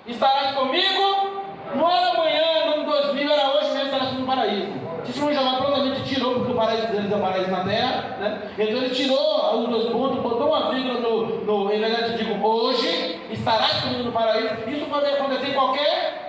estarás comigo. Não era amanhã, no 2000, era hoje mesmo, estarás comigo no paraíso. O Senhor já prontamente tirou, porque o paraíso deles é o paraíso na terra, né? Então ele tirou os 2 pontos, botou uma vírgula no em verdade te digo, hoje estarás comigo no paraíso. Isso pode acontecer em qualquer.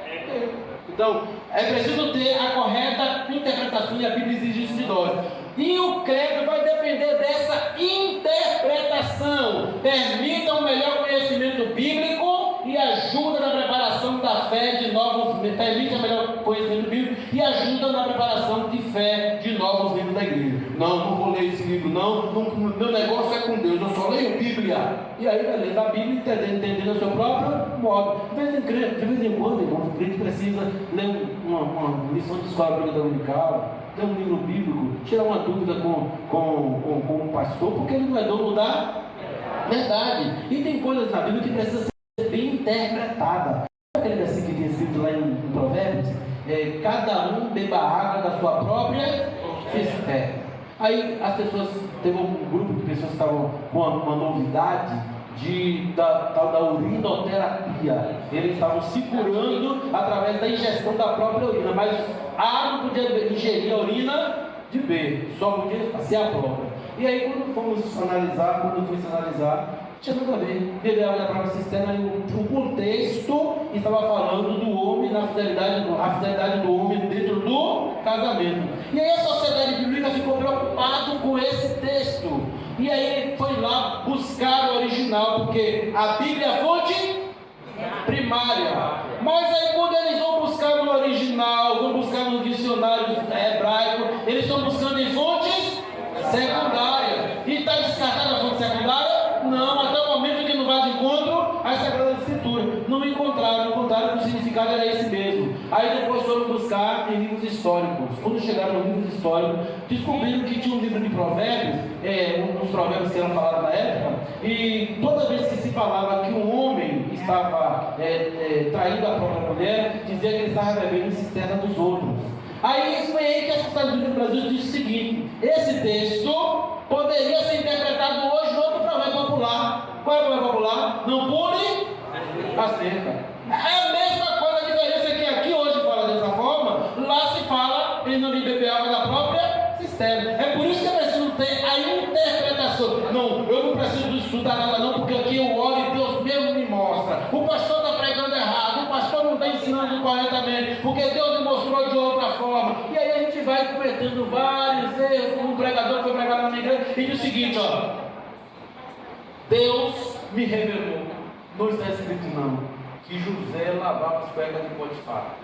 Então, é preciso ter a correta interpretação, e a Bíblia exige isso de nós. E o credo vai depender dessa interpretação. Permita um melhor conhecimento bíblico e ajuda na preparação da fé de novos. Permite um melhor conhecimento bíblico e ajuda na preparação de fé de novos membros da igreja. Não vou ler esse livro, não. Meu negócio é com Deus, eu só leio Bíblia. E aí vai ler da Bíblia entendendo o seu próprio modo. De vez em quando, irmão, o crente precisa ler uma lição de escola bíblica dominical, ler um livro bíblico, tirar uma dúvida com o pastor, porque ele não é dono da verdade. E tem coisas na Bíblia que precisam ser bem interpretadas. Aquele versículo que tinha escrito lá em Provérbios: cada um beba água da sua própria cisterna. Aí as pessoas, teve um grupo de pessoas que estavam com uma novidade da urinoterapia. Eles estavam se curando através da ingestão da própria urina, mas A não podia ingerir a urina de B, só podia ser a própria. E aí quando fui se analisar, tinha nada a ver. Beber água da própria cisterna, o contexto estava falando do homem, a fidelidade do homem dentro do casamento. E aí a sociedade bíblica ficou preocupada com esse texto. E aí foi lá buscar o original, porque a Bíblia é a fonte primária. Mas aí quando eles vão buscar no original, vão buscar no dicionário hebraico, eles estão buscando em fontes secundárias. E está descartada a fonte secundária? Não, até o momento que não vai de encontro às Sagradas Escrituras. Não encontraram que o significado era esse mesmo. Aí depois foram buscar em livros históricos. Quando chegaram nos livros históricos, descobriram que tinha um livro de provérbios, uns provérbios que eram falados na época, e toda vez que se falava que um homem estava traindo a própria mulher, dizia que ele estava bebendo em cisterna dos outros. Aí foi aí que a Sociedade Bíblica do Brasil disse o seguinte: esse texto poderia ser interpretado hoje no outro provérbio popular. Qual é o provérbio popular? Não pule a cerca. É a mesma coisa, a diferença é que aqui hoje fala dessa forma, lá se fala em não beber água da própria cisterna. É por isso que eu preciso ter a interpretação. Não, eu não preciso estudar nada não, porque aqui eu oro e Deus mesmo me mostra. O pastor está pregando errado, o pastor não está ensinando corretamente, porque Deus me mostrou de outra forma. E aí a gente vai cometendo vários erros. Um pregador foi pregar na minha e diz o seguinte, ó: Deus me revelou, não está escrito não, que José lavava as cuecas de Potifar.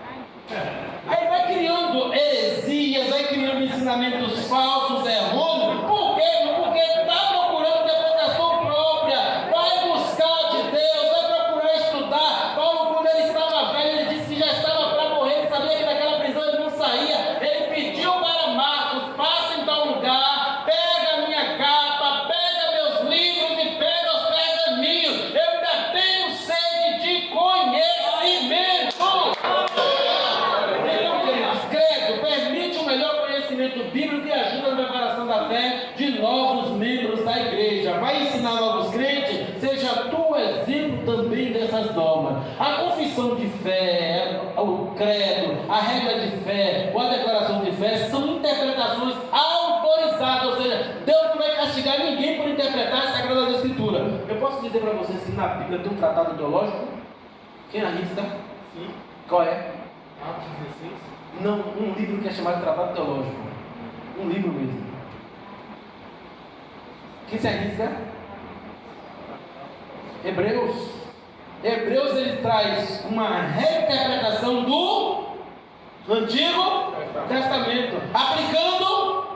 Aí vai criando heresias, vai criando ensinamentos falsos, errôneos. Por quê? Porque está procurando interpretação própria. Vai buscar de Deus, vai procurar estudar. Paulo, quando ele estava velho, ele disse que já estava para morrer, ele sabia que daquela prisão ele não saía. Ele pediu para Marcos: passa em tal lugar, pega a minha capa, pega meus livros e pega os pergaminhos. Eu ainda tenho sede de conhecimento. Bíblico e ajuda na preparação da fé de novos membros da igreja. Vai ensinar novos crentes, seja tu exemplo também dessas normas. A confissão de fé, o credo, a regra de fé ou a declaração de fé são interpretações autorizadas, ou seja, Deus não vai castigar ninguém por interpretar as Sagradas Escrituras. Eu posso dizer para vocês que na Bíblia tem um tratado teológico? Quem arrisca? Sim. Qual é? Atos 16. Não, um livro que é chamado Tratado Teológico. Um livro mesmo. Quem se arrisca? Hebreus. Hebreus, ele traz uma reinterpretação do Antigo Testamento, aplicando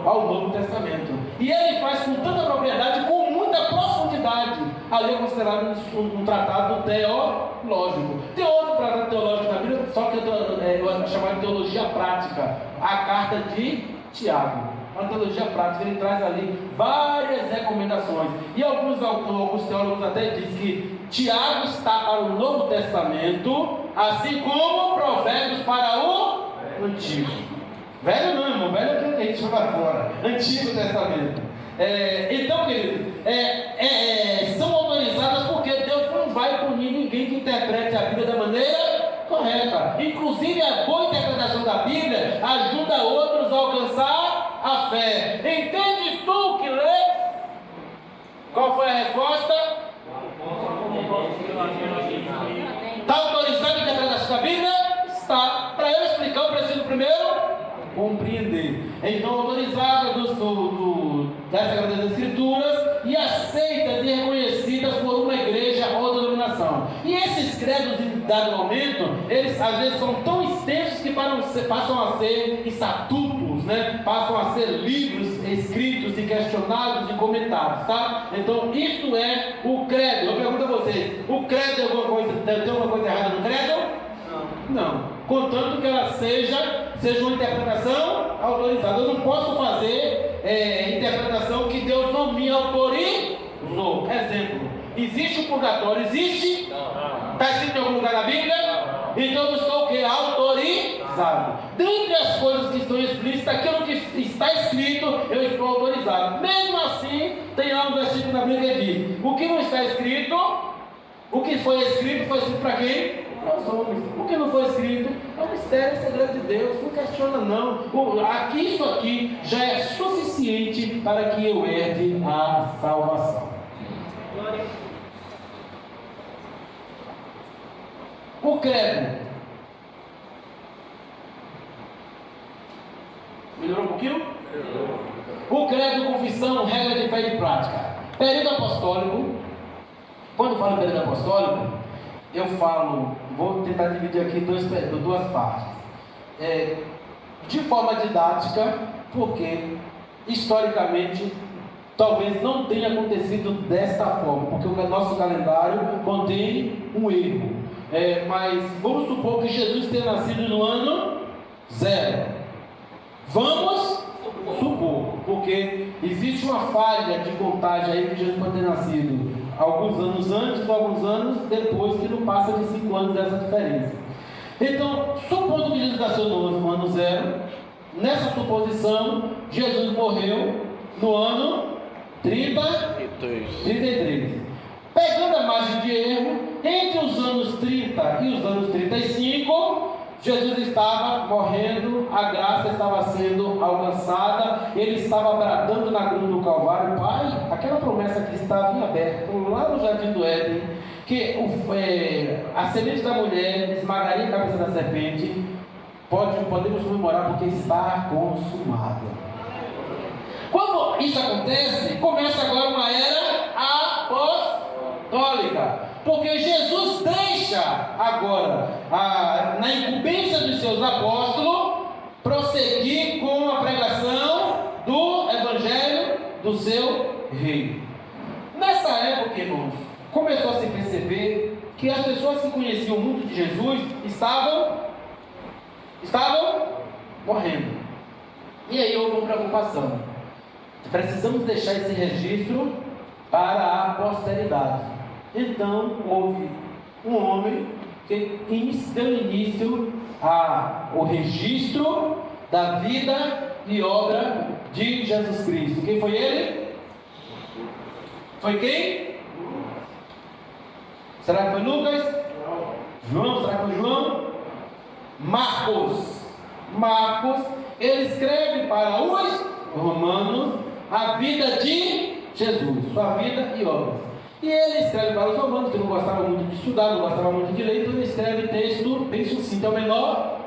ao Novo Testamento. E ele faz com tanta propriedade, com muita profundidade. Ali é considerado um tratado teológico. Tem outro tratado teológico na Bíblia, só que é chamado de teologia prática. A carta de Tiago, uma teologia prática. Ele traz ali várias recomendações, e alguns teólogos até dizem que Tiago está para o Novo Testamento, assim como Provérbios para o Antigo. Velho não, irmão, velho é que a gente joga fora. Antigo Testamento. Então, querido, são autorizadas porque Deus não vai punir ninguém que interprete a Bíblia da maneira correta. Inclusive, a boa interpretação da Bíblia ajuda outros a alcançar a fé. Entendes tu que lês? Qual foi a resposta? Está autorizada a interpretação da Bíblia? Está. Para eu explicar, eu preciso primeiro compreender. Então, autorizada das Sagradas Escrituras e aceitas e reconhecidas por uma igreja ou denominação. E esses credos, em dado momento, eles às vezes são tão extensos que passam a ser estatutos, né? Passam a ser livros escritos e questionados e comentados, tá? Então, isso é o credo. Eu pergunto a vocês: o credo tem alguma coisa errada no credo? Não. Contanto que ela seja uma interpretação autorizada. Eu não posso fazer interpretação que Deus não me autorizou. Exemplo: existe o purgatório? Existe? Está escrito em algum lugar na Bíblia? Então eu estou o quê? Autorizado. Dentre as coisas que estão explícitas, aquilo que está escrito, eu estou autorizado. Mesmo assim, tem algo versículo na Bíblia que diz: o que não está escrito, o que foi escrito para quem? Nós homens. O que não foi escrito é um mistério, é segredo de Deus. Não questiona não. Isso aqui já é suficiente para que eu herde a salvação. O credo. Melhorou um pouquinho? O credo, confissão, regra de fé e de prática. Período apostólico. Quando eu falo em período apostólico, eu falo, vou tentar dividir aqui duas partes. De forma didática, porque historicamente talvez não tenha acontecido desta forma, porque o nosso calendário contém um erro. Mas vamos supor que Jesus tenha nascido no ano 0. Vamos supor, porque existe uma falha de contagem aí que Jesus pode ter nascido alguns anos antes ou alguns anos depois, que não passa de 5 anos dessa diferença. Então, supondo que Jesus nasceu no ano 0, nessa suposição, Jesus morreu no ano 33. Pegando a margem de erro, entre os anos 30 e os anos 35, Jesus estava morrendo, a graça estava sendo alcançada, ele estava bradando na cruz do Calvário: Pai, aquela promessa que estava em aberto lá no Jardim do Éden, que a semente da mulher esmagaria a cabeça da serpente, podemos comemorar porque está consumado. Quando isso acontece, começa agora uma era apostólica, porque Jesus deixa agora, na incumbência dos seus apóstolos, prosseguir com a pregação do Evangelho do seu Rei. Nessa época, irmãos, começou a se perceber que as pessoas que conheciam muito de Jesus estavam morrendo. E aí houve uma preocupação. Precisamos deixar esse registro para a posteridade. Então houve um homem que deu início ao registro da vida e obra de Jesus Cristo. Quem foi ele? Foi quem? Será que foi Lucas? João? Será que foi João? Marcos, ele escreve para os romanos a vida de Jesus, sua vida e obra. E ele escreve para os romanos, que não gostavam muito de estudar, não gostavam muito de ler, então ele escreve texto bem sucinto. É o menor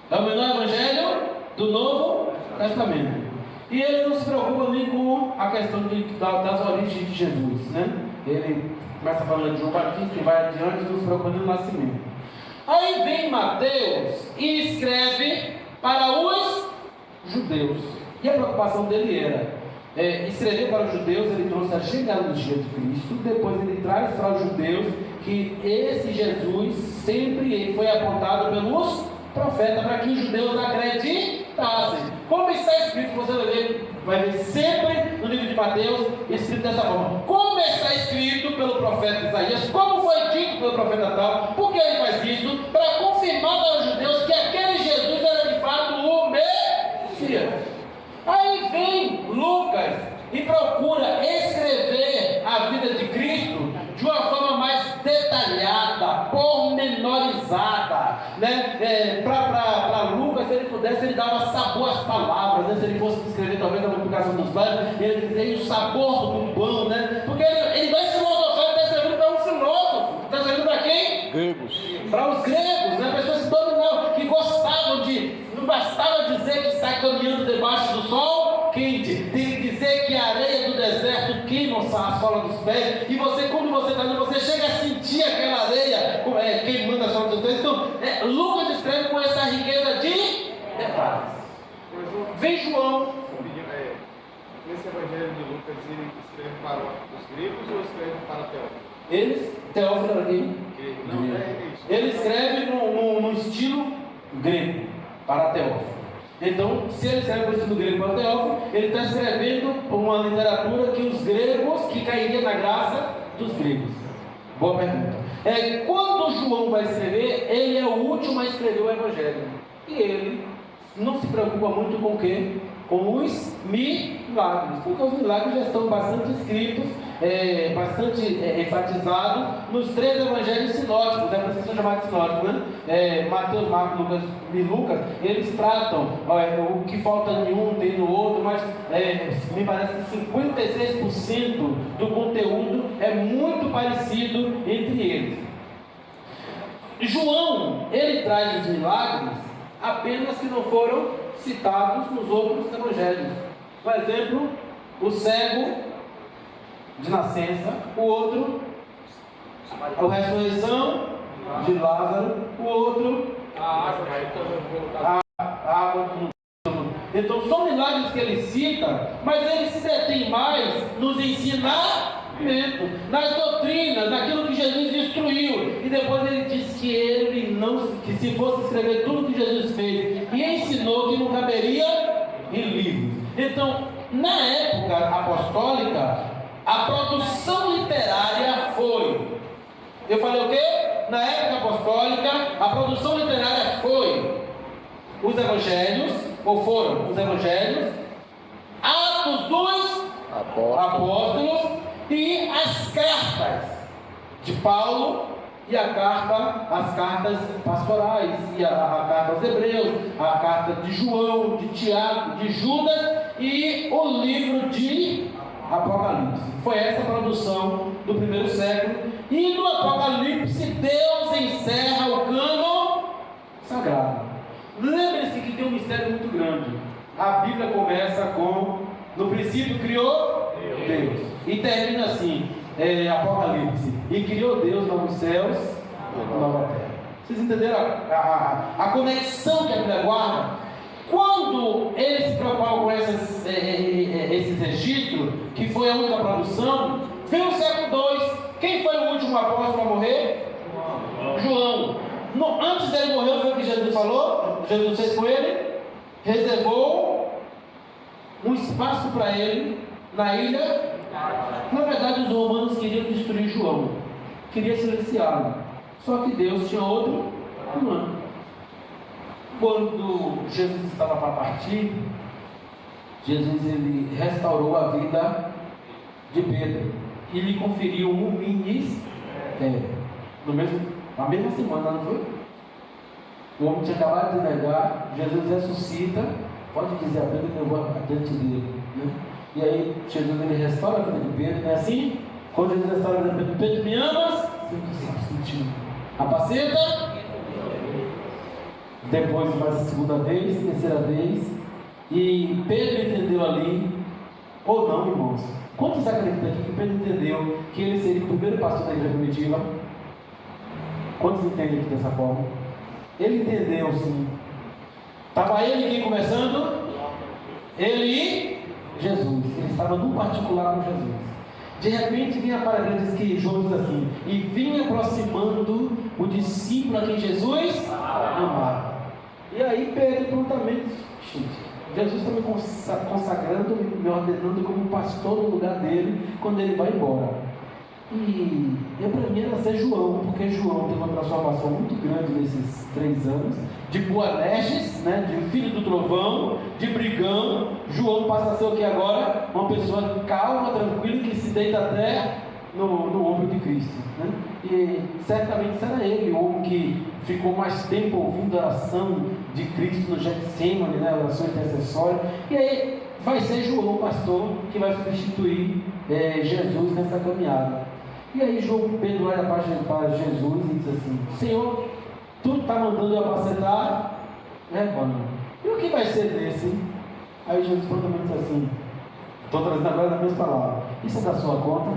evangelho do Novo Testamento. E ele não se preocupa nem com a questão das origens de Jesus, né? Ele começa falando de João Batista e vai adiante, não se preocupa nem no nascimento. Aí vem Mateus e escreve para os judeus. E a preocupação dele era escrever para os judeus. Ele trouxe a genealogia de Cristo. Depois ele traz para os judeus que esse Jesus sempre foi apontado pelos profetas, para que os judeus acreditassem. Como está escrito, você vai ver sempre no livro de Mateus escrito dessa forma: como está escrito pelo profeta Isaías, como foi dito pelo profeta tal. Por que ele faz isso? Para confirmar para os judeus que aquele Jesus era de fato o Messias. Aí vem Lucas e procura escrever a vida de Cristo de uma forma mais detalhada, pormenorizada, né? Para Lucas, se ele pudesse, ele dava sabor às palavras, né? Se ele fosse escrever talvez a multiplicação dos pães, ele dizia o sabor do pão, né? Porque ele vai filosofar, ele está escrevendo para um filósofo. Está escrevendo para quem? Gregos. Para os gregos, né? Pessoas que dominavam, que gostavam não bastava dizer que está caminhando debaixo do sol quente, tem que dizer que a areia do deserto queima a sola dos pés, e você, quando você está andando, você chega a sentir aquela areia queimando a sola dos pés. Então, Lucas escreve com essa riqueza de detalhes. Vem João. Nesse evangelho de Lucas, ele escreve para os gregos ou escreve para Teófilo? Teófilo era quem? Não, é isso. Ele escreve no estilo grego, para Teófilo. Então, se ele escreve no estilo grego para Teófilo, ele está escrevendo uma literatura que os gregos, que cairia na graça dos gregos. Boa pergunta. Quando João vai escrever, ele é o último a escrever o evangelho. E ele não se preocupa muito com o quê? Com os milagres, porque os milagres já estão bastante escritos, bastante enfatizados nos 3 evangelhos sinóticos, por isso são chamados sinóticos, né? Mateus, Marcos, Lucas e Lucas, eles tratam o que falta em um, tem no outro, mas me parece que 56% do conteúdo é muito parecido entre eles. João, ele traz os milagres apenas que não foram citados nos outros evangelhos. Por exemplo, o cego de nascença, o outro, a ressurreição de Lázaro, o outro, a água. Então são milagres que ele cita, mas ele se detém mais nos ensinamentos, nas doutrinas, naquilo que Jesus instruiu. E depois ele diz que se fosse escrever tudo que Jesus fez e ensinou, que não caberia em livros. Então, na época apostólica, a produção literária foi, eu falei o quê? Na época apostólica, a produção literária foi os evangelhos, ou foram os evangelhos, Atos dos Apóstolos e as cartas de Paulo e as cartas pastorais, e a carta aos Hebreus, a carta de João, de Tiago, de Judas e o livro de Apocalipse. Foi essa a produção do primeiro século. E no Apocalipse Deus encerra o cânon sagrado. Lembre-se que tem um mistério muito grande. A Bíblia começa com No princípio criou Deus. E termina assim, Apocalipse. E criou Deus novos céus e nova terra. Vocês entenderam a conexão que a Bíblia guarda? Quando eles se preocupavam com esses registros, que foi a única produção, veio o século II. Quem foi o último apóstolo a morrer? João. Antes dele morrer, foi o que Jesus falou. Jesus fez com ele, reservou um espaço para ele na ilha. Na verdade, os romanos queriam destruir João, queriam silenciá-lo. Só que Deus tinha outro plano. Quando Jesus estava para partir, Jesus ele restaurou a vida de Pedro e lhe conferiu um ministério. Na mesma semana, não foi? O homem tinha acabado de negar, Jesus ressuscita, pode dizer a Pedro que eu vou adiante dele, né? E aí Jesus ele restaura a vida de Pedro, não é assim? Quando Jesus restaura a vida de Pedro, me amas? Apacenta. Depois faz a segunda vez, terceira vez, e Pedro entendeu ali, ou não, irmãos? Quantos acreditam aqui que Pedro entendeu que ele seria o primeiro pastor da igreja primitiva? Quantos entendem aqui dessa forma? Ele entendeu sim. Estava ele aqui conversando? Ele e Jesus. Ele estava no particular com Jesus. De repente vinha para a Bíblia, diz que João diz assim: e vinha aproximando o discípulo a quem Jesus amava. E aí Pedro prontamente, Jesus está me consagrando, me ordenando como pastor no lugar dele quando ele vai embora. E para mim era ser João, porque João teve uma transformação muito grande nesses 3 anos, de Boanerges, né, de filho do trovão, de brigão. João passa a ser o que agora? Uma pessoa calma, tranquila, que se deita até no ombro de Cristo, né? E certamente será ele o homem que ficou mais tempo ouvindo a oração de Cristo no Getsemane, né, a oração intercessória. E aí vai ser João, o pastor, que vai substituir Jesus nessa caminhada. E aí Pedro olha para Jesus e diz assim: Senhor, tu está mandando eu apacentar rebanho. E o que vai ser desse? Aí Jesus prontamente diz assim: estou trazendo agora na mesma palavra. Isso é da sua conta?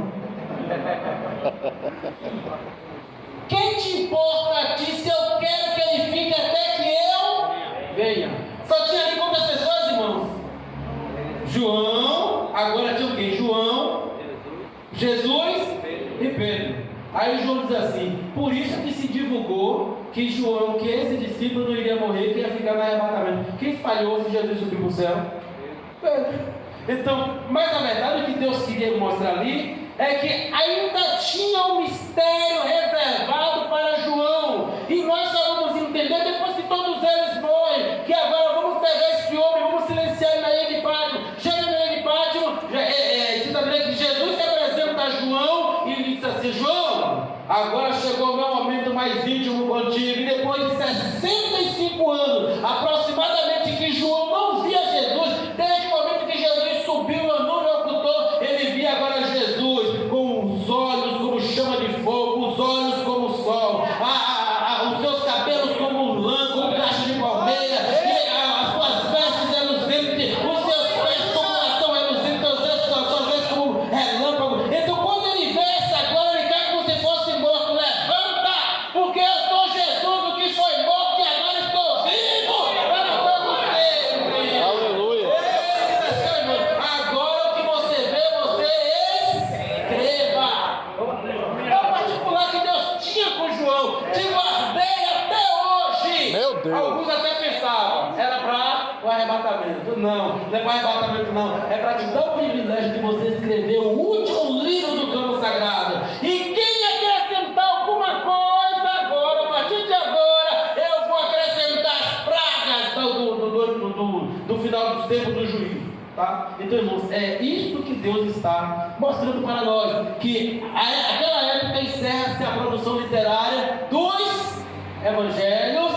Quem te importa a ti se eu quero que ele fique até que eu venha? Só tinha ali quantas pessoas, irmãos? João, agora tinha o quê? João, Jesus e Pedro. Aí João diz assim: por isso que se divulgou que João, que esse discípulo não iria morrer, que ia ficar no arrebatamento. Quem falhou se Jesus subiu para o céu? Pedro. Então, mas na verdade o que Deus queria mostrar ali é que ainda tinha um mistério reservado para João. E nós só vamos entender depois que todos eles morrem, que agora vamos pegar esse homem, vamos silenciar ele na ilha de Pátimo. Chega na ilha de Pátimo, diz a Bíblia que Jesus se apresenta a João e ele diz assim: João, agora chegou o meu momento mais íntimo contigo. E depois de 65 anos, aproximadamente, que João não via Jesus, desde o momento que Jesus subiu na nuvem ocultou, ele via agora Jesus com os olhos como chama de fogo, os olhos como o sol, os seus cabelos como lã, como cacho de palmeira, as suas vestes reluzentes, os seus pés como latão reluzente, os seus pés como relâmpago. Então quando ele vê essa glória, ele cai como se fosse morto. Levanta, porque eu sou Jesus, o que foi morto e agora estou vivo para todo sempre. Aleluia. Agora o que você vê, você escreva. É o particular que Deus tinha com João. Te guardei até hoje. Meu Deus. Alguns até pensavam, era para o arrebatamento. Não é para o arrebatamento, não. É para te dar o privilégio de você escrever o último livro do campo sagrado. E quem acrescentar alguma coisa agora, a partir de agora, eu vou acrescentar as pragas do final dos tempos do juízo. Tá? Então, irmãos, é isso que Deus está mostrando para nós, que aquela época encerra-se a produção literária dos evangelhos,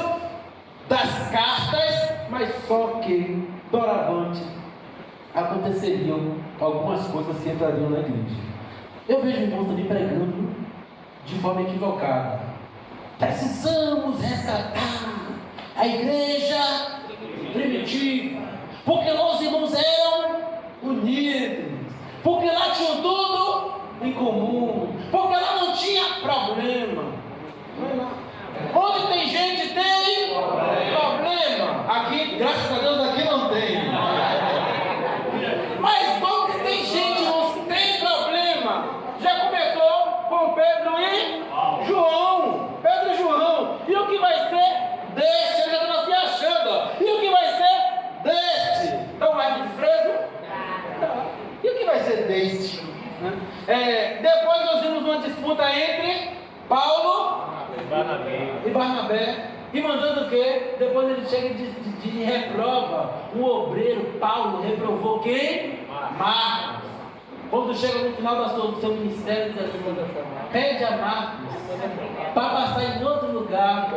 das cartas, mas só que doravante aconteceriam algumas coisas que entrariam na igreja. Eu vejo irmãos também pregando de forma equivocada: precisamos resgatar a igreja primitiva, porque os irmãos eram unidos, porque lá tinham tudo em comum, porque lá não tinha problema. Onde tem gente tem problema. Aqui, graças a Deus, aqui não tem. Mas onde tem gente não tem problema. Já começou com Pedro e João. Pedro e João. E o que vai ser deste? Eu já estou se achando. Ó. E o que vai ser deste? Então vai de desprezo? E o que vai ser deste? Depois nós vimos uma disputa entre Paulo e Barnabé. E mandando o quê? Depois ele chega de reprova. Um obreiro, Paulo, reprovou quem? Marcos. Quando chega no final do seu ministério, diz assim: pede a Marcos para passar em outro lugar.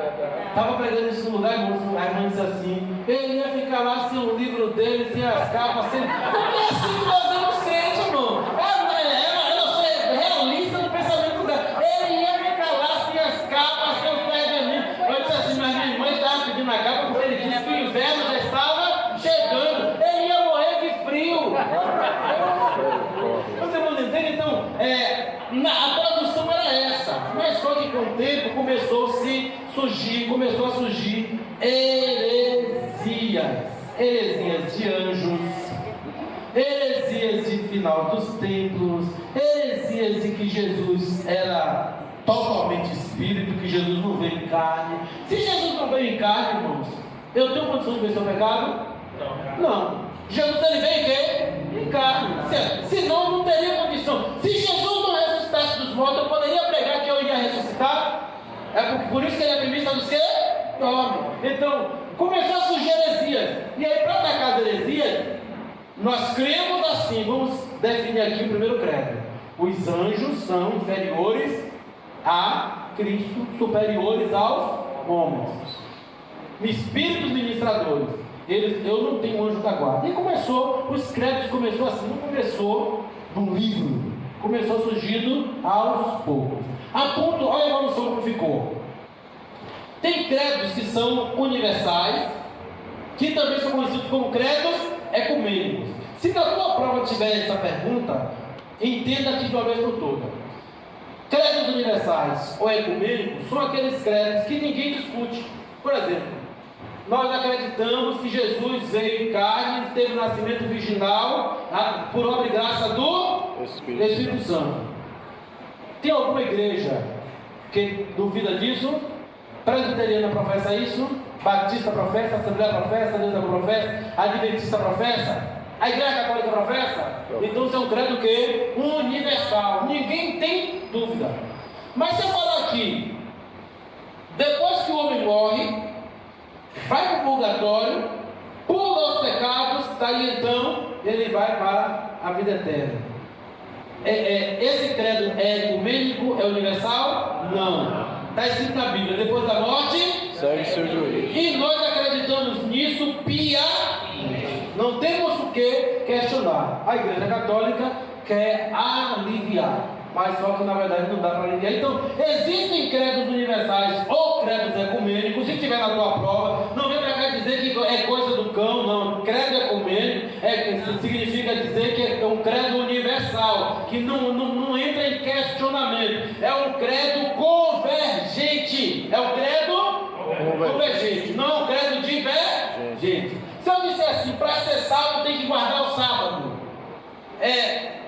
Estava pregando nesse lugar, irmão. A irmã disse assim: ele ia ficar lá sem o livro dele, sem as capas, sem. Não é assim que nós vamos crente, irmão. Eu sou realista no pensamento dela. Ele ia ficar lá sem as capas, sem os pergaminhos. Eu disse assim: mas minha irmã estava pedindo a capa porque ele disse que o inverno já estava chegando. Ele ia morrer de frio. Você não entende? Então, a tradução era essa. Mas só que com o tempo começou a surgir heresias de anjos, heresias de final dos tempos, heresias de que Jesus era totalmente espírito, que Jesus não veio em carne. Se Jesus não veio em carne, irmãos, eu tenho condição de vencer o pecado? Não. Jesus ele veio em quê? Em carne. Senão não teria condição. Se Jesus não ressuscitasse dos mortos, eu poderia pregar que eu ia ressuscitar? Por isso que ele é primícia dos quê? Homem. Então, começou a surgir heresias. E aí, para atacar as heresias, nós cremos assim. Vamos definir aqui o primeiro credo. Os anjos são inferiores a Cristo, superiores aos homens. Espíritos ministradores. Eu não tenho anjo da guarda. E os credos começou assim, não começou num livro, começou surgindo aos poucos. A ponto, olha a evolução como ficou. Tem credos que são universais, que também são conhecidos como credos ecumênicos. Se na tua prova tiver essa pergunta, entenda aqui de uma vez por toda. Credos universais ou ecumênicos são aqueles credos que ninguém discute. Por exemplo, nós acreditamos que Jesus veio em carne, teve o nascimento virginal por obra e graça do Espírito Santo. Tem alguma igreja que duvida disso? Presbiteriana professa isso? Batista professa? Assembleia professa? Deusa professa? Adventista professa? A Igreja Católica professa? Então isso é um credo que? Universal. Ninguém tem dúvida. Mas se eu falar aqui, depois que o homem morre, vai para o purgatório, pula os pecados, daí então ele vai para a vida eterna. Esse credo é ecumênico, é universal? Não. Está escrito na Bíblia: depois da morte, segue seu juízo. E nós acreditamos nisso piamente. Não temos o que questionar. A Igreja Católica quer aliviar, mas só que na verdade não dá para aliviar. Então, existem credos universais ou credos ecumênicos. Se tiver na tua prova, não vem para cá dizer que é coisa do cão, não. Credo ecumênico significa dizer que é um credo universal, que não entra em questionamento. É um credo convergente. É um credo convergente, não é um credo divergente. Se eu disser assim, para ser salvo tem que guardar o sábado,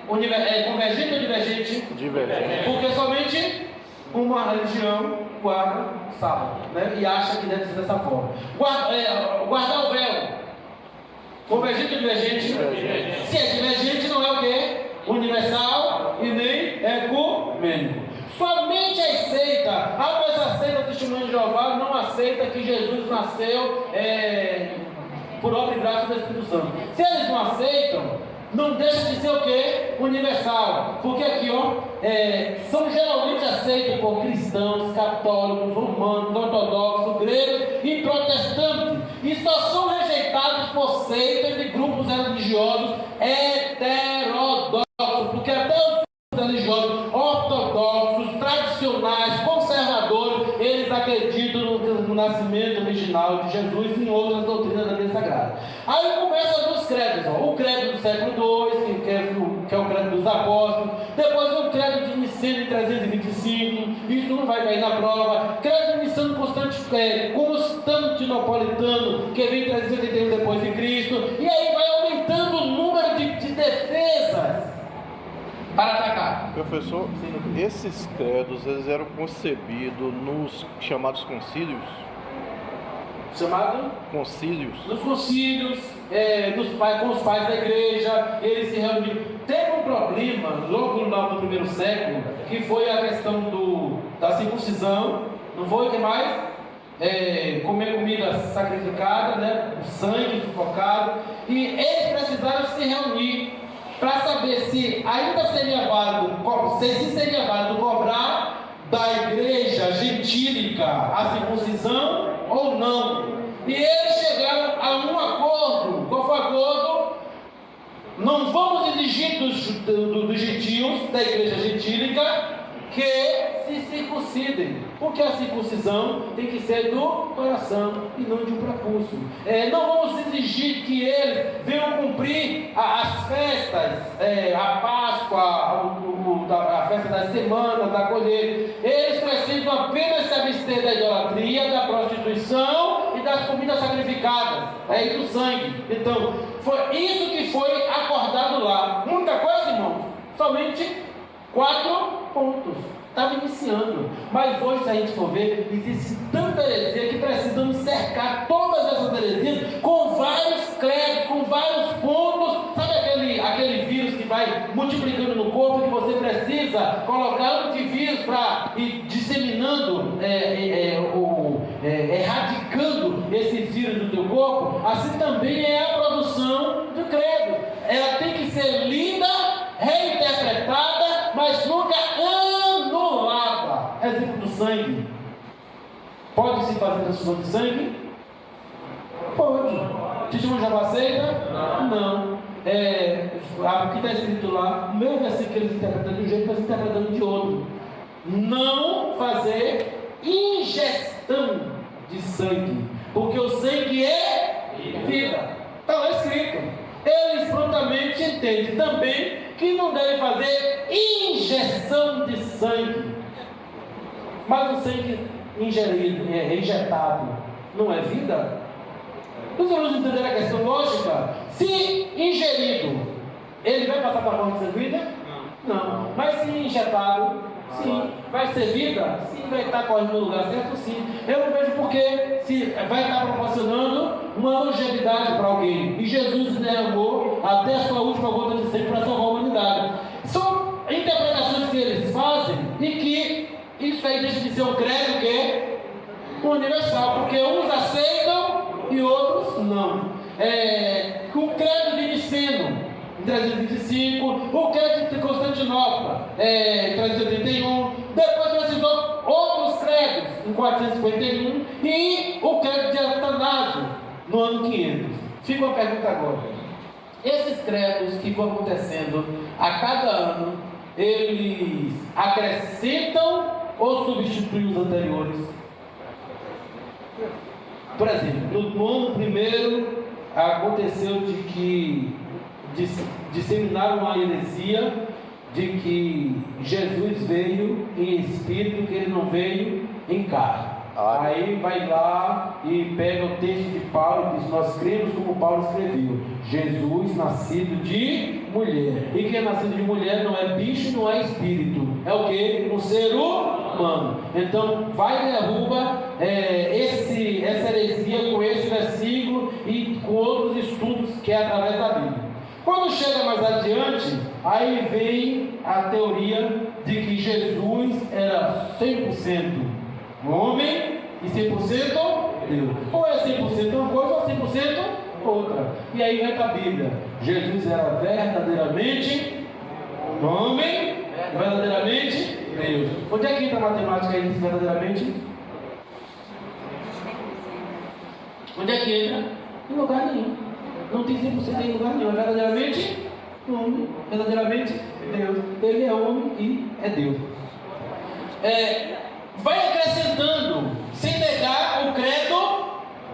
convergente ou divergente? Divergente. Porque somente uma religião guarda o sábado, né? E acha que deve ser dessa forma. Guardar o véu, convergente ou divergente? Divergente. Se é divergente, não é o quê? Universal e nem ecumênico. Somente aceita, mas aceita o testemunho de Jeová, não aceita que Jesus nasceu por obra e graça do Espírito Santo. Se eles não aceitam, não deixa de ser o quê? Universal. Porque aqui, são geralmente aceitos por cristãos, católicos, romanos, ortodoxos, gregos e protestantes. E só são rejeitados por seitas e grupos religiosos heterodoxos. Porque até os religiosos ortodoxos, tradicionais, conservadores, eles acreditam no nascimento original de Jesus e em outras doutrinas da Bíblia Sagrada. Aí começa dos credos, o credo do século II, Apóstolos, depois o credo de Niceno em 325, isso não vai cair na prova, credo de Niceno Constantinopolitano, que vem em 381 depois de Cristo, e aí vai aumentando o número de defesas para atacar. Professor, esses credos, eles eram concebidos nos chamados concílios? Chamado? Concílios. Nos concílios, com os pais da igreja, eles se reuniram. Teve um problema logo no primeiro século, que foi a questão da circuncisão, não foi o que mais? Comer comida sacrificada, né? O sangue sufocado, e eles precisaram se reunir para saber se ainda seria válido, seria válido cobrar da igreja gentílica a circuncisão ou não. E eles chegaram a um acordo. Qual foi o acordo? Não vamos exigir dos gentios, da igreja gentílica, que se circuncidem, porque a circuncisão tem que ser do coração e não de um prepúcio. Não vamos exigir que eles venham cumprir as festas, a Páscoa, a festa das semanas, da colheita. Eles precisam apenas se abster da idolatria, da prostituição e das comidas sacrificadas, e do sangue. Então, foi isso que foi acordado lá. Muita coisa, irmãos, somente 4 pontos. Estava iniciando, mas hoje, se a gente for ver, existe tanta heresia que precisamos cercar todas essas heresias com vários credos, com vários pontos. Sabe aquele vírus que vai multiplicando no corpo, que você precisa colocar antivírus para ir disseminando, erradicando esse vírus do teu corpo? Assim também é a produção do credo. Ela tem que ser lida, reinterpretada, mas nunca anulada. Exemplo do sangue. Pode-se fazer transfusão de sangue? Pode. Testemunho de Jeová aceita? Não. O que está escrito lá, o mesmo versículo que eles interpretam de um jeito, mas interpretando de outro. Não fazer ingestão de sangue, porque o sangue é vida. Está lá escrito. Eles prontamente entendem também que não devem fazer injeção de sangue. Mas o sangue injetado não é vida? Os alunos entenderam a questão lógica? Se ingerido, ele vai passar para a forma sanguínea? Não. Mas se injetado, sim. Vai ser vida? Sim. Vai estar correndo no lugar certo? Sim. Eu não vejo porque se vai estar proporcionando uma longevidade para alguém. E Jesus derramou até a sua última gota de sangue para salvar a humanidade. São interpretações que eles fazem e que isso aí deixa de ser um credo que é universal, porque uns aceitam e outros não. O credo de Niceno, em 325, o credo de Constantinopla, em 381, depois precisou outros credos, em 451, e o credo de Atanásio, no ano 500. Fica uma pergunta agora. Esses credos que vão acontecendo a cada ano, eles acrescentam ou substituem os anteriores? Por exemplo, no ano primeiro aconteceu de que disseminaram a heresia de que Jesus veio em espírito, que ele não veio em carne. Aí vai lá e pega o texto de Paulo e diz: nós cremos como Paulo escreveu, Jesus nascido de mulher. E quem é nascido de mulher não é bicho, não é espírito, é o que? Um ser humano. Então vai e derruba essa heresia com esse versículo e com outros estudos que é através da Bíblia. Quando chega mais adiante, aí vem a teoria de que Jesus era 100% homem e 100% Deus. Ou é 100% uma coisa ou 100% outra. E aí vai para a Bíblia. Jesus era verdadeiramente homem e verdadeiramente Deus. Onde é que entra a matemática aí, verdadeiramente? Onde é que entra? Em lugar nenhum. Não tem 100% em lugar nenhum. É verdadeiramente homem, verdadeiramente Deus. Ele é homem e é Deus. Vai acrescentando, sem negar o credo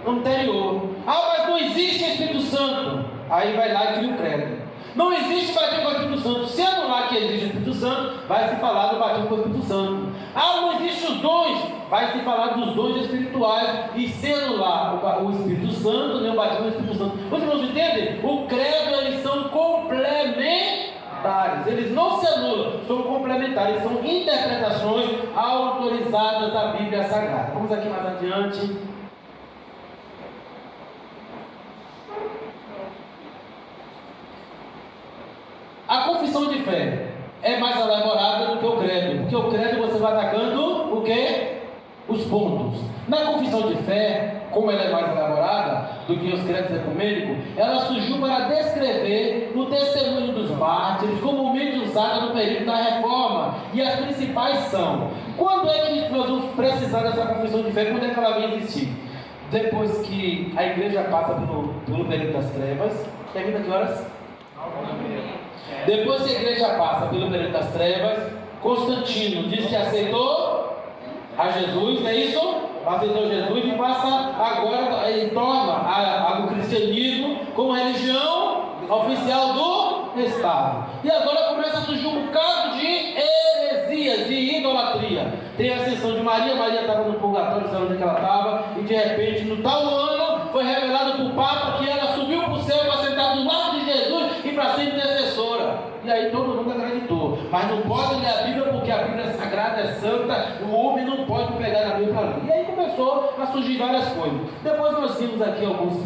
anterior. Mas não existe Espírito Santo. Aí vai lá e cria o credo. Não existe batismo com o Espírito Santo. Se anular que existe o Espírito Santo, vai se falar do batismo com o Espírito Santo. Ah, não existe os dons, vai se falar dos dons espirituais. E se anular o Espírito Santo, nem o batismo do Espírito Santo. Vocês não entendem? O credo, eles são complementares. Eles não se anulam, são complementares, são interpretações autorizadas da Bíblia Sagrada. Vamos aqui mais adiante. A confissão de fé é mais elaborada do que o credo, porque o credo você vai atacando o quê? Os pontos. Na confissão de fé, como ela é mais elaborada do que os credos ecumênicos, ela surgiu para descrever o testemunho dos mártires, comumente usada no período da Reforma, e as principais são: quando é que nós vamos precisar dessa confissão de fé? Quando é que ela vai existir? Depois que a igreja passa pelo período das trevas, termina que horas? Depois que a igreja passa pelo período das trevas, Constantino diz que aceitou a Jesus, não é isso? Aceitou Jesus e passa agora, ele torna o cristianismo como religião oficial do Estado. E agora começa a surgir um bocado de heresias, de idolatria. Tem a ascensão de Maria, Maria estava no purgatório, sabe onde ela estava, e de repente, no tal ano, foi revelado para o Papa que ela subiu para o céu para sentar do lado de Jesus e para ser intercessora. E aí todo mundo acreditou. Mas não pode ler a Bíblia porque a Bíblia é sagrada, é santa, o homem não pode pegar na Bíblia para ler. E aí começou a surgir várias coisas. Depois nós vimos aqui alguns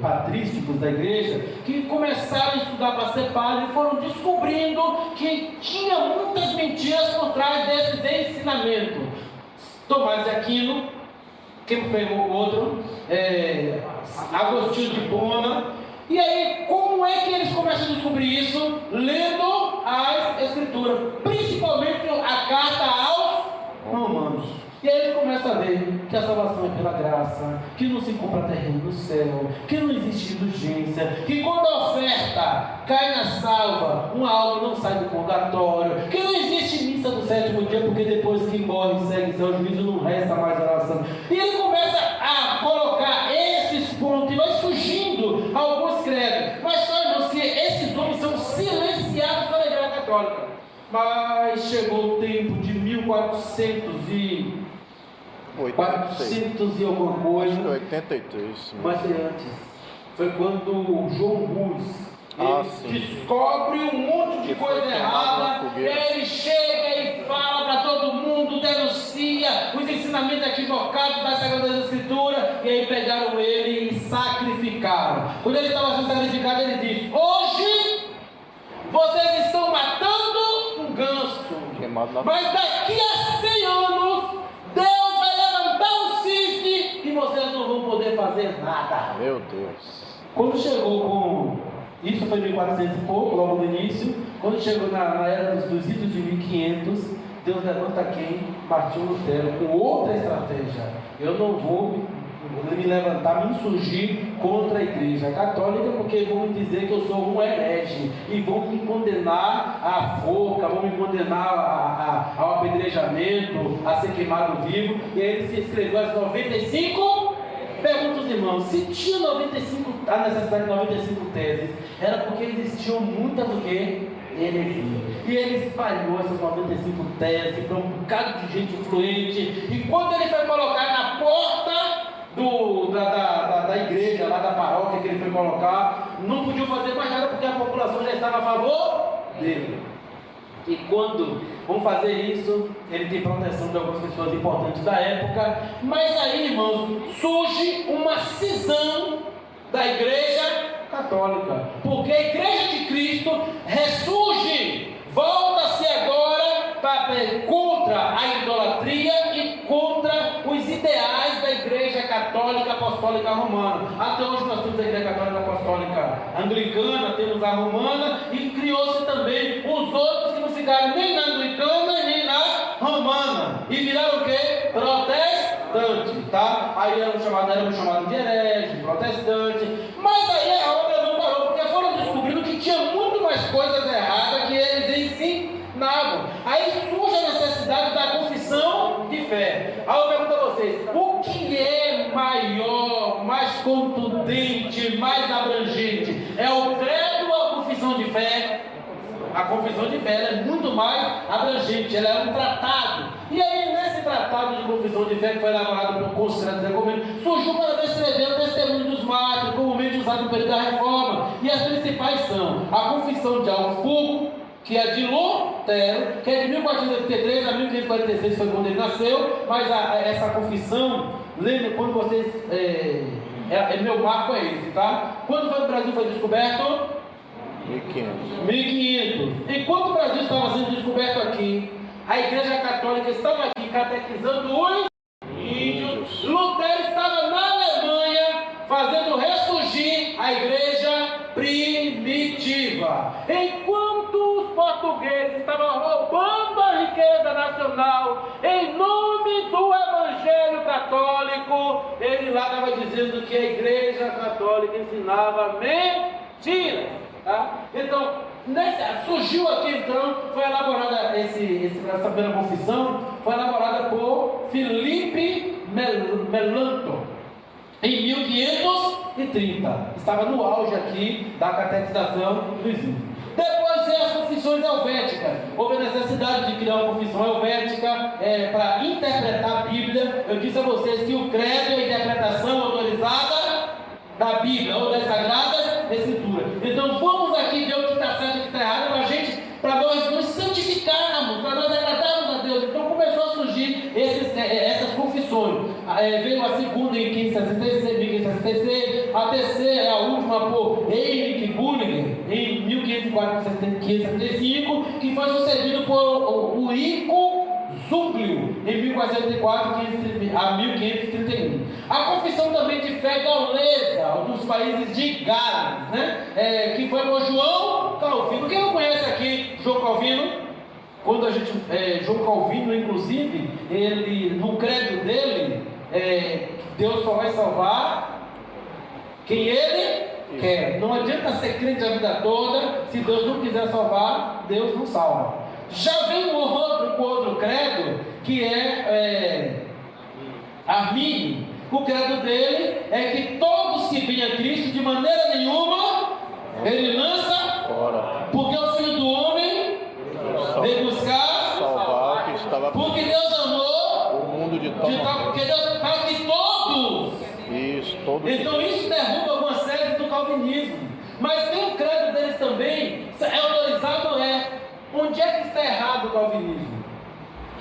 patrísticos da igreja que começaram a estudar para ser padre e foram descobrindo que tinha muitas mentiras por trás desses ensinamentos. Tomás de Aquino, quem pegou o outro, Agostinho de Hipona. E aí, como é que eles começam a descobrir isso? Lendo as Escrituras, principalmente a carta aos Romanos. E aí eles começam a ver que a salvação é pela graça, que não se compra terreno no céu, que não existe indulgência, que quando a oferta cai na salva, uma alma não sai do purgatório, que não existe missa do sétimo dia, porque depois que morre segue seu juízo, não resta mais oração. E ele começa a colocar esses pontos e vai surgindo alguns credos. Mas só, irmãos, que esses homens são silenciados pela Igreja Católica. Mas chegou o tempo de 1400 e alguma coisa. 83. Mas antes. Foi quando João Rus descobre um monte de coisa errada. Ele chega e fala para todo mundo, denuncia os ensinamentos equivocados das Sagradas Escrituras. E aí pegaram ele e sacrificaram. Quando ele estava sendo sacrificado, ele disse: hoje vocês estão matando um ganso, mas daqui a 100 anos Deus vai levantar um cisne e vocês não vão poder fazer nada. Meu Deus. Quando chegou com... Isso foi em 1400 e pouco, logo no início. Quando chegou na era dos idos de 1500, Deus levanta quem? Martinho Lutero, com outra estratégia. Eu não vou me levantar, me insurgir contra a Igreja Católica, porque vão me dizer que eu sou um herege e vão me condenar à forca, vão me condenar ao apedrejamento, a ser queimado vivo. E aí ele se escreveu as 95. Pergunta os irmãos, se tinha a necessidade de 95 teses, era porque existiam muitas do que heresia. E ele espalhou essas 95 teses para um bocado de gente influente. E quando ele foi colocar na porta da igreja, lá da paróquia que ele foi colocar, não podiam fazer mais nada porque a população já estava a favor dele. E quando vão fazer isso, ele tem proteção de algumas pessoas importantes da época. Mas aí, irmãos, surge uma cisão da Igreja Católica, porque a Igreja de Cristo ressurge, volta-se agora contra a idolatria e contra os ideais da Igreja Católica Apostólica Romana. Até hoje nós temos a Igreja Católica Apostólica Anglicana, temos a Romana, e criou-se também os outros que não ficaram nem na Anglicana nem na Romana e viraram o quê? Protestante, tá? Aí eram chamados de herege, protestante. Mas aí a obra não parou, porque foram descobrindo que tinha muito mais coisas erradas que eles ensinavam. Aí surge a necessidade da confissão de fé. Aí eu pergunto a vocês: o que é maior, mais contundente, mais abrangente? É o credo confissão de fé ela é muito mais abrangente, ela é um tratado. E aí, nesse tratado de confissão de fé que foi elaborado pelo Conselho de Ecumênico, surgiu para descrever o testemunho dos mártires, comumente usado no período da Reforma. E as principais são a confissão de Augsburgo, que é de Lutero, que é de 1483 a 1546, foi quando ele nasceu, mas essa confissão, lembra quando vocês. Meu marco é esse, tá? Quando foi o Brasil foi descoberto? 1500. Enquanto o Brasil estava sendo descoberto aqui, a Igreja Católica estava aqui catequizando os índios. Lutero estava na Alemanha fazendo ressurgir a Igreja primitiva. Enquanto os portugueses estavam roubando a riqueza nacional em nome do Evangelho Católico, ele lá estava dizendo que a Igreja Católica ensinava mentiras. Tá? Então, surgiu aqui então, foi elaborada essa primeira confissão, foi elaborada por Felipe Melanchthon em 1530. Estava no auge aqui da catequização dos índios. Depois veio as confissões helvéticas. Houve a necessidade de criar uma confissão helvética para interpretar a Bíblia. Eu disse a vocês que o credo é a interpretação autorizada da Bíblia ou das Sagradas Escrituras. Então vamos aqui ver o que está certo e o que está errado para nós nos santificarmos, para nós agradarmos a Deus. Então começou a surgir essas confissões. Veio a segunda em 1566, a terceira, a última por Heinrich Bullinger em 1575, que foi sucedido por Ulrico Zwinglio em 1404 a 1531. A confissão também de fé gaulesa dos países de Gales, né? Que foi por João Calvino. Quem não conhece aqui João Calvino? Quando João Calvino, inclusive, ele no credo dele, Deus só vai salvar quem ele quer. Não adianta ser crente a vida toda, se Deus não quiser salvar, Deus não salva. Já vem um outro credo, que é Armínio. O credo dele é que todos que vêm a Cristo, de maneira nenhuma, ele lança fora. Porque o Filho do Homem veio buscar salvar o que estava porque Deus amou o mundo de tal porque Deus para que todos. Isso, todos. Então isso derruba algumas séries do calvinismo. Mas tem o credo deles também, é autorizado, onde é que está errado o calvinismo?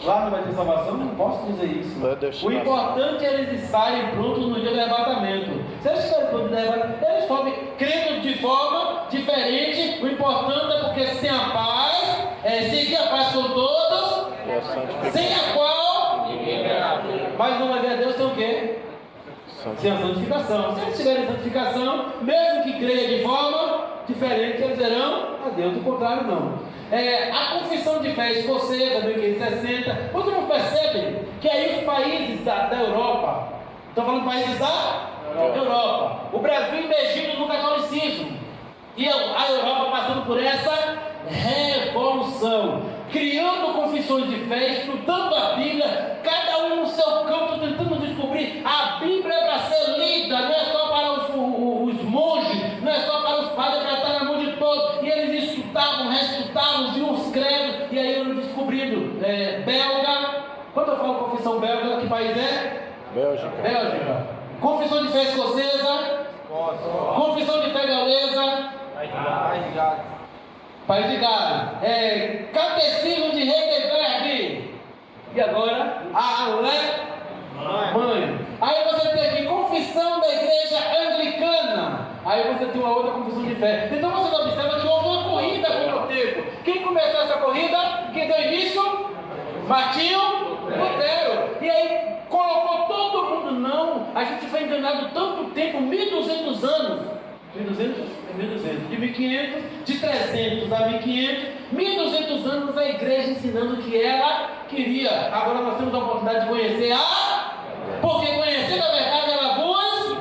Lá não vai ter salvação? Não posso dizer isso. O importante é eles estarem prontos no dia do arrebatamento. Se eles estiverem prontos no dia do arrebatamento, eles sobem crendo de forma diferente. O importante é porque sem a paz, seguir a paz com todos, sem a qual mas não vai ver a Deus sem o quê? Sem a santificação. Se eles tiverem santificação, mesmo que creia de forma diferente, eles verão a Deus. Do contrário, não. A confissão de fé escocesa, 1560. Vocês não percebem que aí os países da Europa, estou falando países da Europa, o Brasil imergido no catolicismo, e a Europa passando por essa revolução, criando confissões de fé, estudando a Bíblia, cada um no seu campo, tentando descobrir. A Bíblia é para ser lida, não é só para os monges, não é só para os padres, é para estar na mão de todos. E eles estudavam, reestudavam, viam os credos, e aí eles descobrindo belga. Quando eu falo confissão belga, que país é? Bélgica. Confissão de fé escocesa, confissão de fé gaulesa, País de Gales, Catecismo de Heidelberg, e agora a Alemanha. Aí você tem aqui confissão da Igreja Anglicana. Aí você tem uma outra confissão de fé. Então você observa que houve uma corrida contra o tempo. Quem começou essa corrida? Quem deu início? Martinho Lutero. E aí colocou todo mundo. Não, a gente foi enganado tanto tempo, 1200 anos. 1200, de 1500, de 300 a 1500, 1200 anos a igreja ensinando o que ela queria. Agora nós temos a oportunidade de conhecer porque conhecendo a verdade ela vos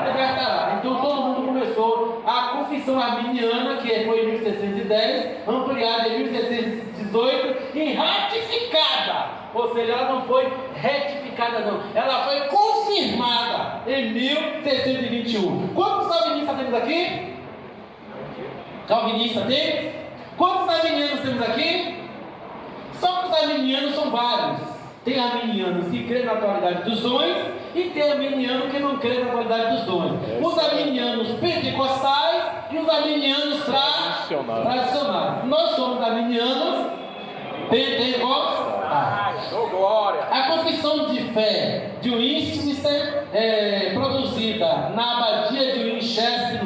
libertará. Então todo mundo começou a confissão arminiana, que foi em 1610, ampliada em 1618 e ratificada. Ou seja, ela não foi retificada não, ela foi confirmada em 1621. Quantos calvinistas temos aqui? Calvinista temos? Quantos arminianos temos aqui? Só que os arminianos são vários. Tem arminianos que creem na atualidade dos dons e tem arminiano que não crê na atualidade dos dons. Os arminianos pentecostais e os arminianos tradicionais. Nós somos arminianos pentecostais. Oh, glória! A confissão de fé de Westminster produzida na abadia de Winchester,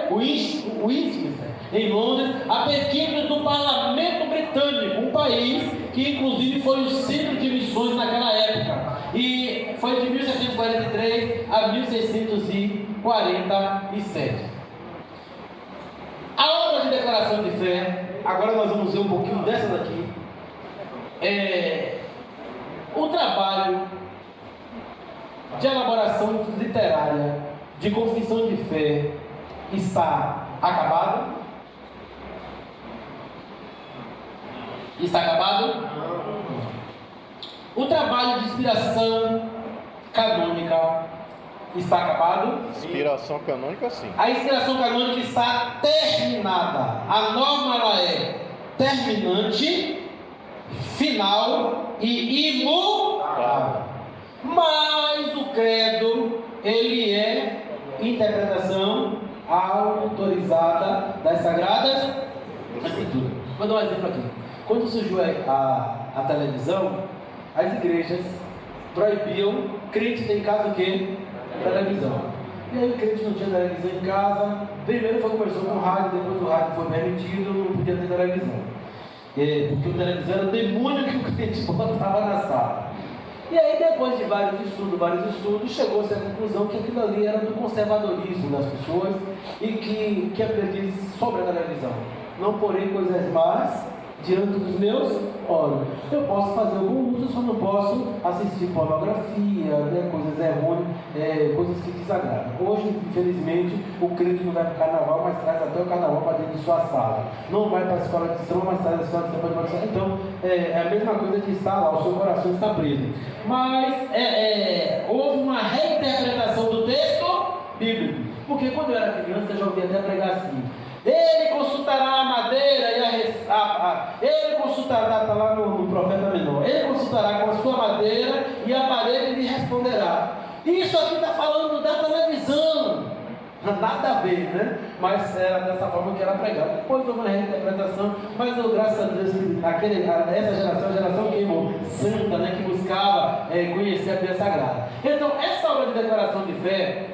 Westminster, em Londres, a pedido do parlamento britânico, um país que inclusive foi o centro de missões naquela época, e foi de 1643 a 1647. A obra de declaração de fé, agora nós vamos ver um pouquinho dessa daqui. O trabalho de elaboração literária de confissão de fé está acabado? Está acabado? O trabalho de inspiração canônica está acabado? Inspiração canônica, sim. A inspiração canônica está terminada. A norma ela é terminante, final e imutável. Mas o credo, ele é interpretação autorizada das Sagradas Escrituras. Vou dar um exemplo aqui. Quando surgiu a televisão, as igrejas proibiam crente ter em casa o quê? Televisão. E aí o crente não tinha televisão em casa. Primeiro conversou com o rádio, depois o rádio foi permitido, não podia ter televisão. Porque o televisão era o demônio que o crente botava na sala. E aí depois de vários estudos, chegou-se à conclusão que aquilo ali era do conservadorismo das pessoas e que aprendiz sobre a televisão. Não porém coisas más diante dos meus olhos. Eu posso fazer algum uso, só não posso assistir pornografia, coisas errôneas, coisas que desagradam. Hoje, infelizmente, o crente não vai para o carnaval, mas traz até o carnaval para dentro de sua sala. Não vai para a escola de samba, mas traz a escola de samba para dentro. Então, é a mesma coisa que está lá, o seu coração está preso. Mas houve uma reinterpretação do texto bíblico. Porque quando eu era criança, eu já ouvia até pregar assim: ele consultará a madeira e ele consultará, está lá no profeta menor, ele consultará com a sua madeira e a parede lhe responderá. Isso aqui está falando da televisão, nada a ver, né? Mas era dessa forma que era pregado. Depois houve uma reinterpretação, mas graças a Deus, essa geração é a geração que, irmão, santa, né? Que buscava conhecer a Bíblia Sagrada. Então, essa obra de declaração de fé,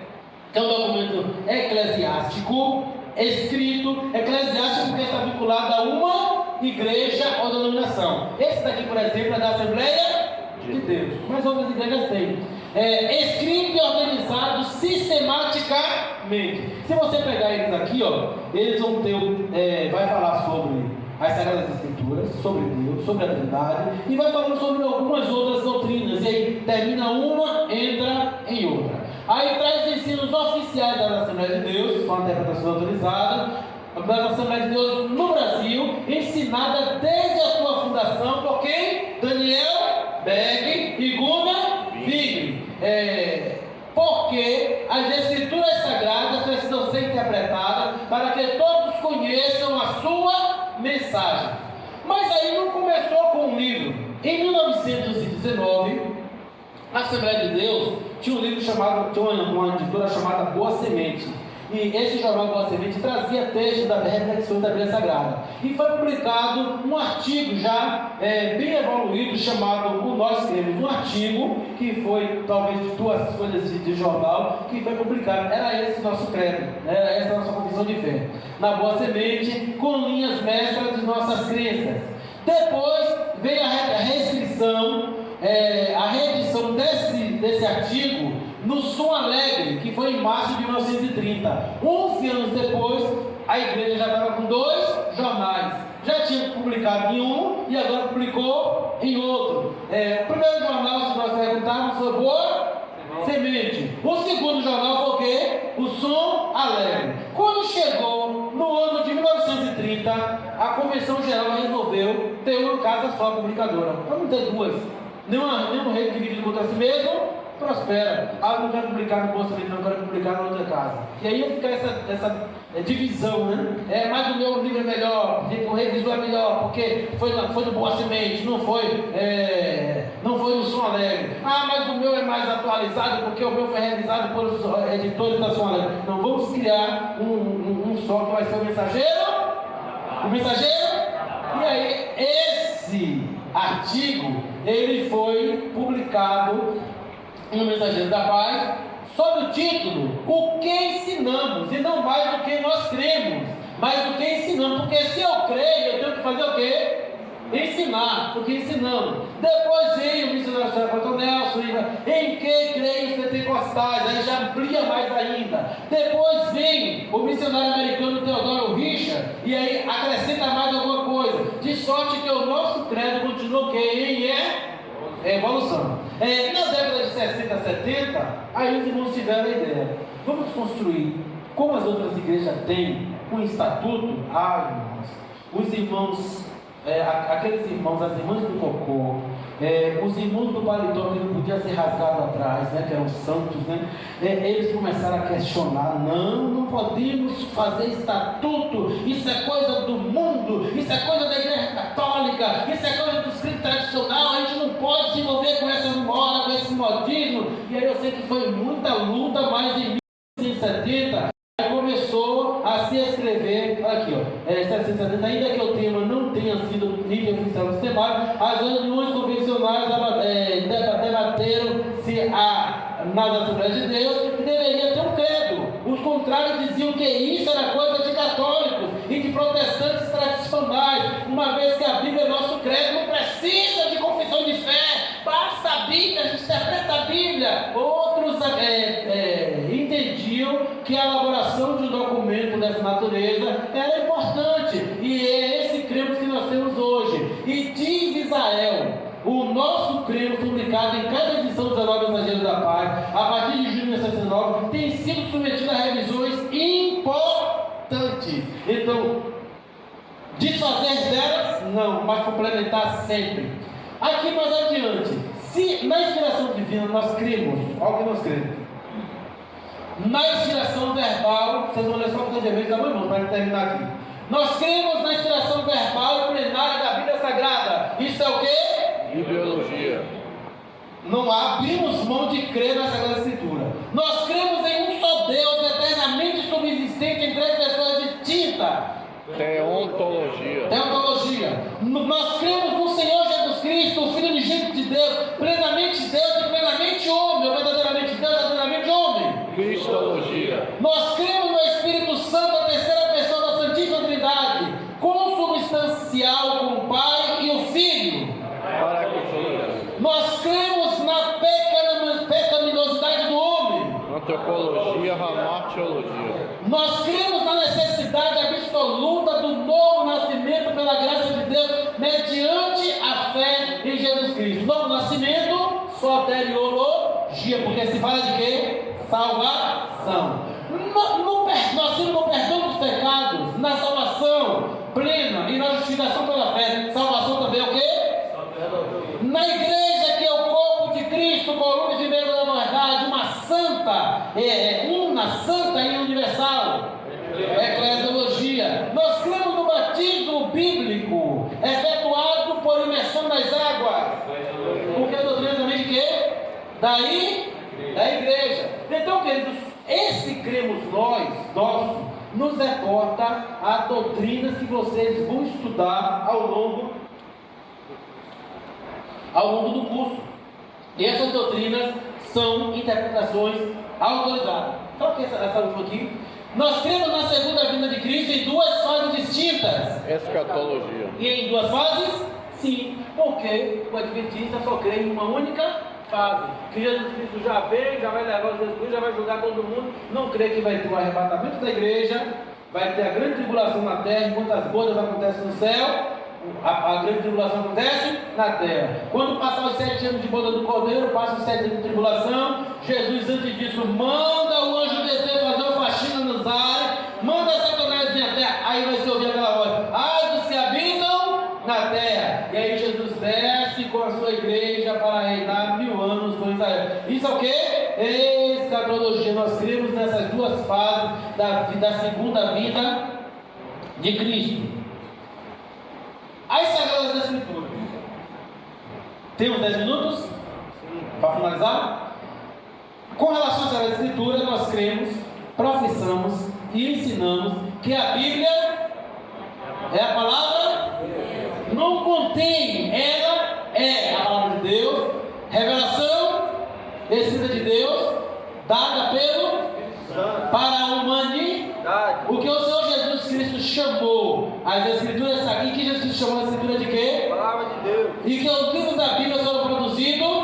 que é um documento eclesiástico, escrito, eclesiástico, porque está vinculado a uma igreja ou denominação. Esse daqui, por exemplo, é da Assembleia de Deus, mas outras igrejas têm. Escrito e organizado sistematicamente. Se você pegar eles aqui, eles vão ter, vai falar sobre as Sagradas Escrituras, sobre Deus, sobre a Trindade, e vai falando sobre algumas outras doutrinas, e aí termina uma, entra em outra. Aí traz ensinos oficiais da Assembleia de Deus, com a interpretação autorizada, da Assembleia de Deus no Brasil, ensinada desde a sua fundação por quem? Daniel Beck e Gunnar Wigg. Porque as Escrituras Sagradas precisam ser interpretadas para que todos conheçam a sua mensagem. Mas aí não começou com um livro. Em 1919, a Assembleia de Deus tinha um livro chamado, tinha uma editora chamada Boa Semente. E esse jornal Boa Semente trazia textos da reflexão da Bíblia Sagrada. E foi publicado um artigo já bem evoluído, chamado O Nós Cremos. Um artigo que foi, talvez, de 2 folhas de jornal, que foi publicado. Era esse nosso credo, era essa a nossa confissão de fé. Na Boa Semente, com linhas mestras de nossas crenças. Depois veio a restrição, a reedição desse artigo no Som Alegre, que foi em março de 1930. 11 anos depois, a igreja já estava com 2 jornais. Já tinha publicado em um e agora publicou em outro. O primeiro jornal, se nós perguntarmos, foi Boa Semente. O segundo jornal foi o quê? O Som Alegre. Quando chegou no ano de 1930, a Convenção Geral resolveu ter uma casa só publicadora, para não ter duas. Nenhum rei dividido contra si mesmo prospera. Não quero publicar no Bolsa Família, não quero publicar na outra casa. E aí fica divisão, né? Mas o meu livro é melhor, o revisor é melhor, porque foi no Boa Semente, não foi no Som Alegre. Mas o meu é mais atualizado, porque o meu foi revisado pelos editores da Som Alegre. Não, vamos criar um só que vai ser o Mensageiro. O Mensageiro? E aí, esse artigo, ele foi publicado no Mensageiro da Paz, sob o título O que ensinamos, e não mais o que nós cremos, mas o que ensinamos, porque se eu creio, eu tenho que fazer o quê? Ensinar, porque ensinamos. Depois veio o missionário Santo Nelson, em que creem os pentecostais, aí já amplia mais ainda. Depois vem o missionário americano Theodore Richard, e aí acrescenta mais alguma coisa, de sorte que o nosso credo continua o quê? Evolução. Na década de 60, 70, aí os irmãos tiveram a ideia: vamos construir, como as outras igrejas têm, um estatuto. Irmãos, os irmãos, aqueles irmãos, as irmãs do cocô, os irmãos do paletó que não podia ser rasgado atrás, né, que eram santos, né, eles começaram a questionar: não podemos fazer estatuto, isso é coisa do mundo, isso é coisa da igreja católica, isso é coisa dos crentes tradicionais, a gente não pode se envolver com essa moda, com esse modismo. E aí eu sei que foi muita luta, mas em 1970 começou a se escrever, aqui ó, 1970, ainda que o tema não tenha sido nível oficial do SEMAR, as reuniões convencionais debateram-se nas Assembleias de Deus que deveria ter um credo. Os contrários diziam que isso era coisa de católicos e de protestantes tradicionais, uma vez que a Bíblia é nosso credo, não precisa de confissão de fé, basta a Bíblia, a gente interpreta a Bíblia. Outros entendiam que a elaboração de um documento dessa natureza era importante, e é esse cremos que nós temos hoje. E diz Israel: o nosso cremos, publicado em cada edição do Jornal Mensageiro da Paz, a partir de junho de 1969, tem sido submetido a revisões importantes. Então, desfazer delas, não, mas complementar sempre. Aqui mais adiante, se na inspiração divina nós cremos, olha o que nós cremos. Na inspiração verbal, vocês vão ler só o dever da mão, para terminar aqui. Nós cremos na inspiração verbal e plenária da Bíblia Sagrada. Isso é o quê? Ideologia. Não abrimos mão de crer na Sagrada Escritura. Nós cremos em um só Deus, eternamente subsistente em três pessoas distintas. Teontologia. Nós cremos no Senhor Jesus Cristo, o Filho unigênito de Deus, plenamente Deus e plenamente homem, ou verdadeiramente Deus e verdadeiramente homem. Cristologia. Nós cremos no Espírito Santo, a terceira pessoa da Santíssima Trindade, consubstancial com o Pai e o Filho. Nós cremos na pecaminosidade do homem. Antropologia, ramartiologia. Nós cremos na necessidade absoluta do novo nascimento pela graça de Deus, mediante a fé em Jesus Cristo. Novo nascimento, soteriologia, porque se fala de quê? Salvação. Nós temos no perdão dos pecados, na salvação plena e na justificação pela fé. Salvação também é o quê? Na igreja, que é o corpo de Cristo, coluna e primeiro da verdade, uma santa, una, santa e universal. Eclesiologia. Nós cremos no batismo bíblico, efetuado por imersão nas águas. Porque a doutrina também de quê? Daí, da igreja. Então, queridos, esse cremos nosso, nos reporta a doutrina que vocês vão estudar ao longo do curso. E essas doutrinas são interpretações autorizadas. Então, o que é essa última aqui? Nós cremos na segunda vinda de Cristo em duas fases distintas. Escatologia. E em duas fases? Sim, porque o adventista só crê em uma única fase. Que Jesus Cristo já veio, já vai levar os Jesus, já vai julgar todo mundo. Não crê que vai ter o arrebatamento da igreja, vai ter a grande tribulação na terra, enquanto as bodas acontecem no céu. A grande tribulação acontece na terra. Quando passar os 7 anos de boda do Cordeiro, passa os 7 anos de tribulação. Jesus, antes disso, manda o anjo descer fazer uma faxina nos ares, manda Satanás vir à terra. Aí vai se ouvir aquela voz: ai dos que habitam na terra. E aí Jesus desce com a sua igreja para reinar 1000 anos com Israel. Isso é o quê? Escatologia. Nós cremos nessas duas fases da segunda vinda de Cristo. As Sagradas Escrituras. Temos 10 minutos para finalizar? Com relação às Sagradas Escrituras, nós cremos, professamos e ensinamos que a Bíblia é a palavra, não contém, ela é a palavra de Deus, revelação escrita de Deus, dada para a humanidade. O que o Senhor Jesus Cristo chamou as Escrituras aqui, que Jesus chamou a Escritura de quê? Palavra de Deus. E que os livros da Bíblia foram produzidos.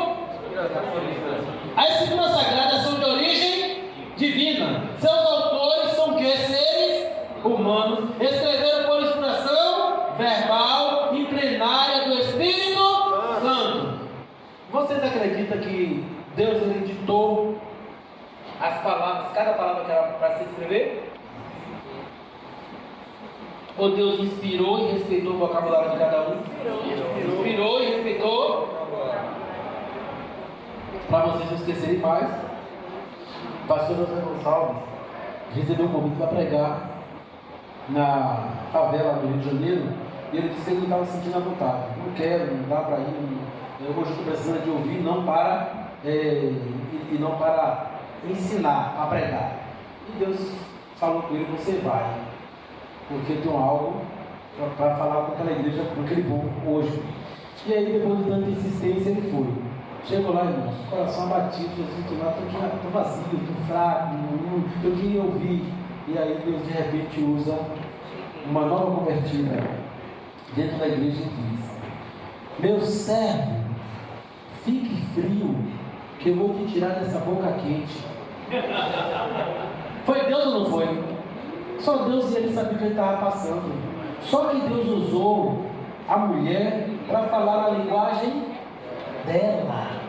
As Escrituras Sagradas são de origem divina. Seus autores são que? Seres humanos. Escreveram por inspiração verbal e plenária do Espírito Santo. Vocês acreditam que Deus ele ditou as palavras, cada palavra que era para se escrever? Ou Deus inspirou e respeitou o vocabulário de cada um? Inspirou e respeitou. Para vocês não esquecerem mais, o pastor José Gonçalves recebeu um convite para pregar na favela do Rio de Janeiro, e ele disse que ele não estava sentindo a vontade. Não quero, não dá para ir, hoje estou precisando de ouvir, não para e não para ensinar a pregar. E Deus falou com ele: você vai, porque eu tenho algo para falar com aquela igreja, com aquele povo hoje. E aí, depois de tanta insistência, ele foi. Chegou lá, irmãos, coração abatido, estou vazio, estou fraco, eu queria ouvir. E aí Deus de repente usa uma nova convertida dentro da igreja e diz: meu servo, fique frio, que eu vou te tirar dessa boca quente. Foi Deus ou não foi? Só Deus e ele sabia o que ele estava passando. Só que Deus usou a mulher para falar a linguagem dela.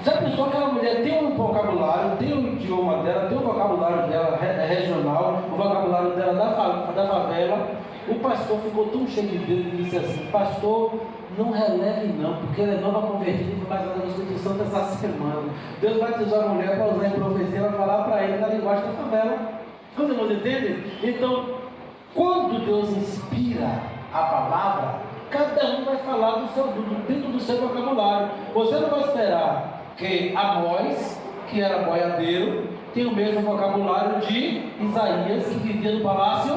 Já pensou que aquela mulher tem um vocabulário, tem um idioma dela, tem um vocabulário dela regional, o vocabulário dela da favela? O pastor ficou tão cheio de Deus e disse assim: pastor, não releve não, porque ela é nova convertida e vai fazer a Constituição dessa semana. Deus vai te usar a mulher para usar em profecia, vai falar para ele na linguagem da favela. Os irmãos entendem? Então, quando Deus inspira a palavra, cada um vai falar dentro do seu vocabulário. Você não vai esperar que Amós, que era boiadeiro, tenha o mesmo vocabulário de Isaías, que vivia no palácio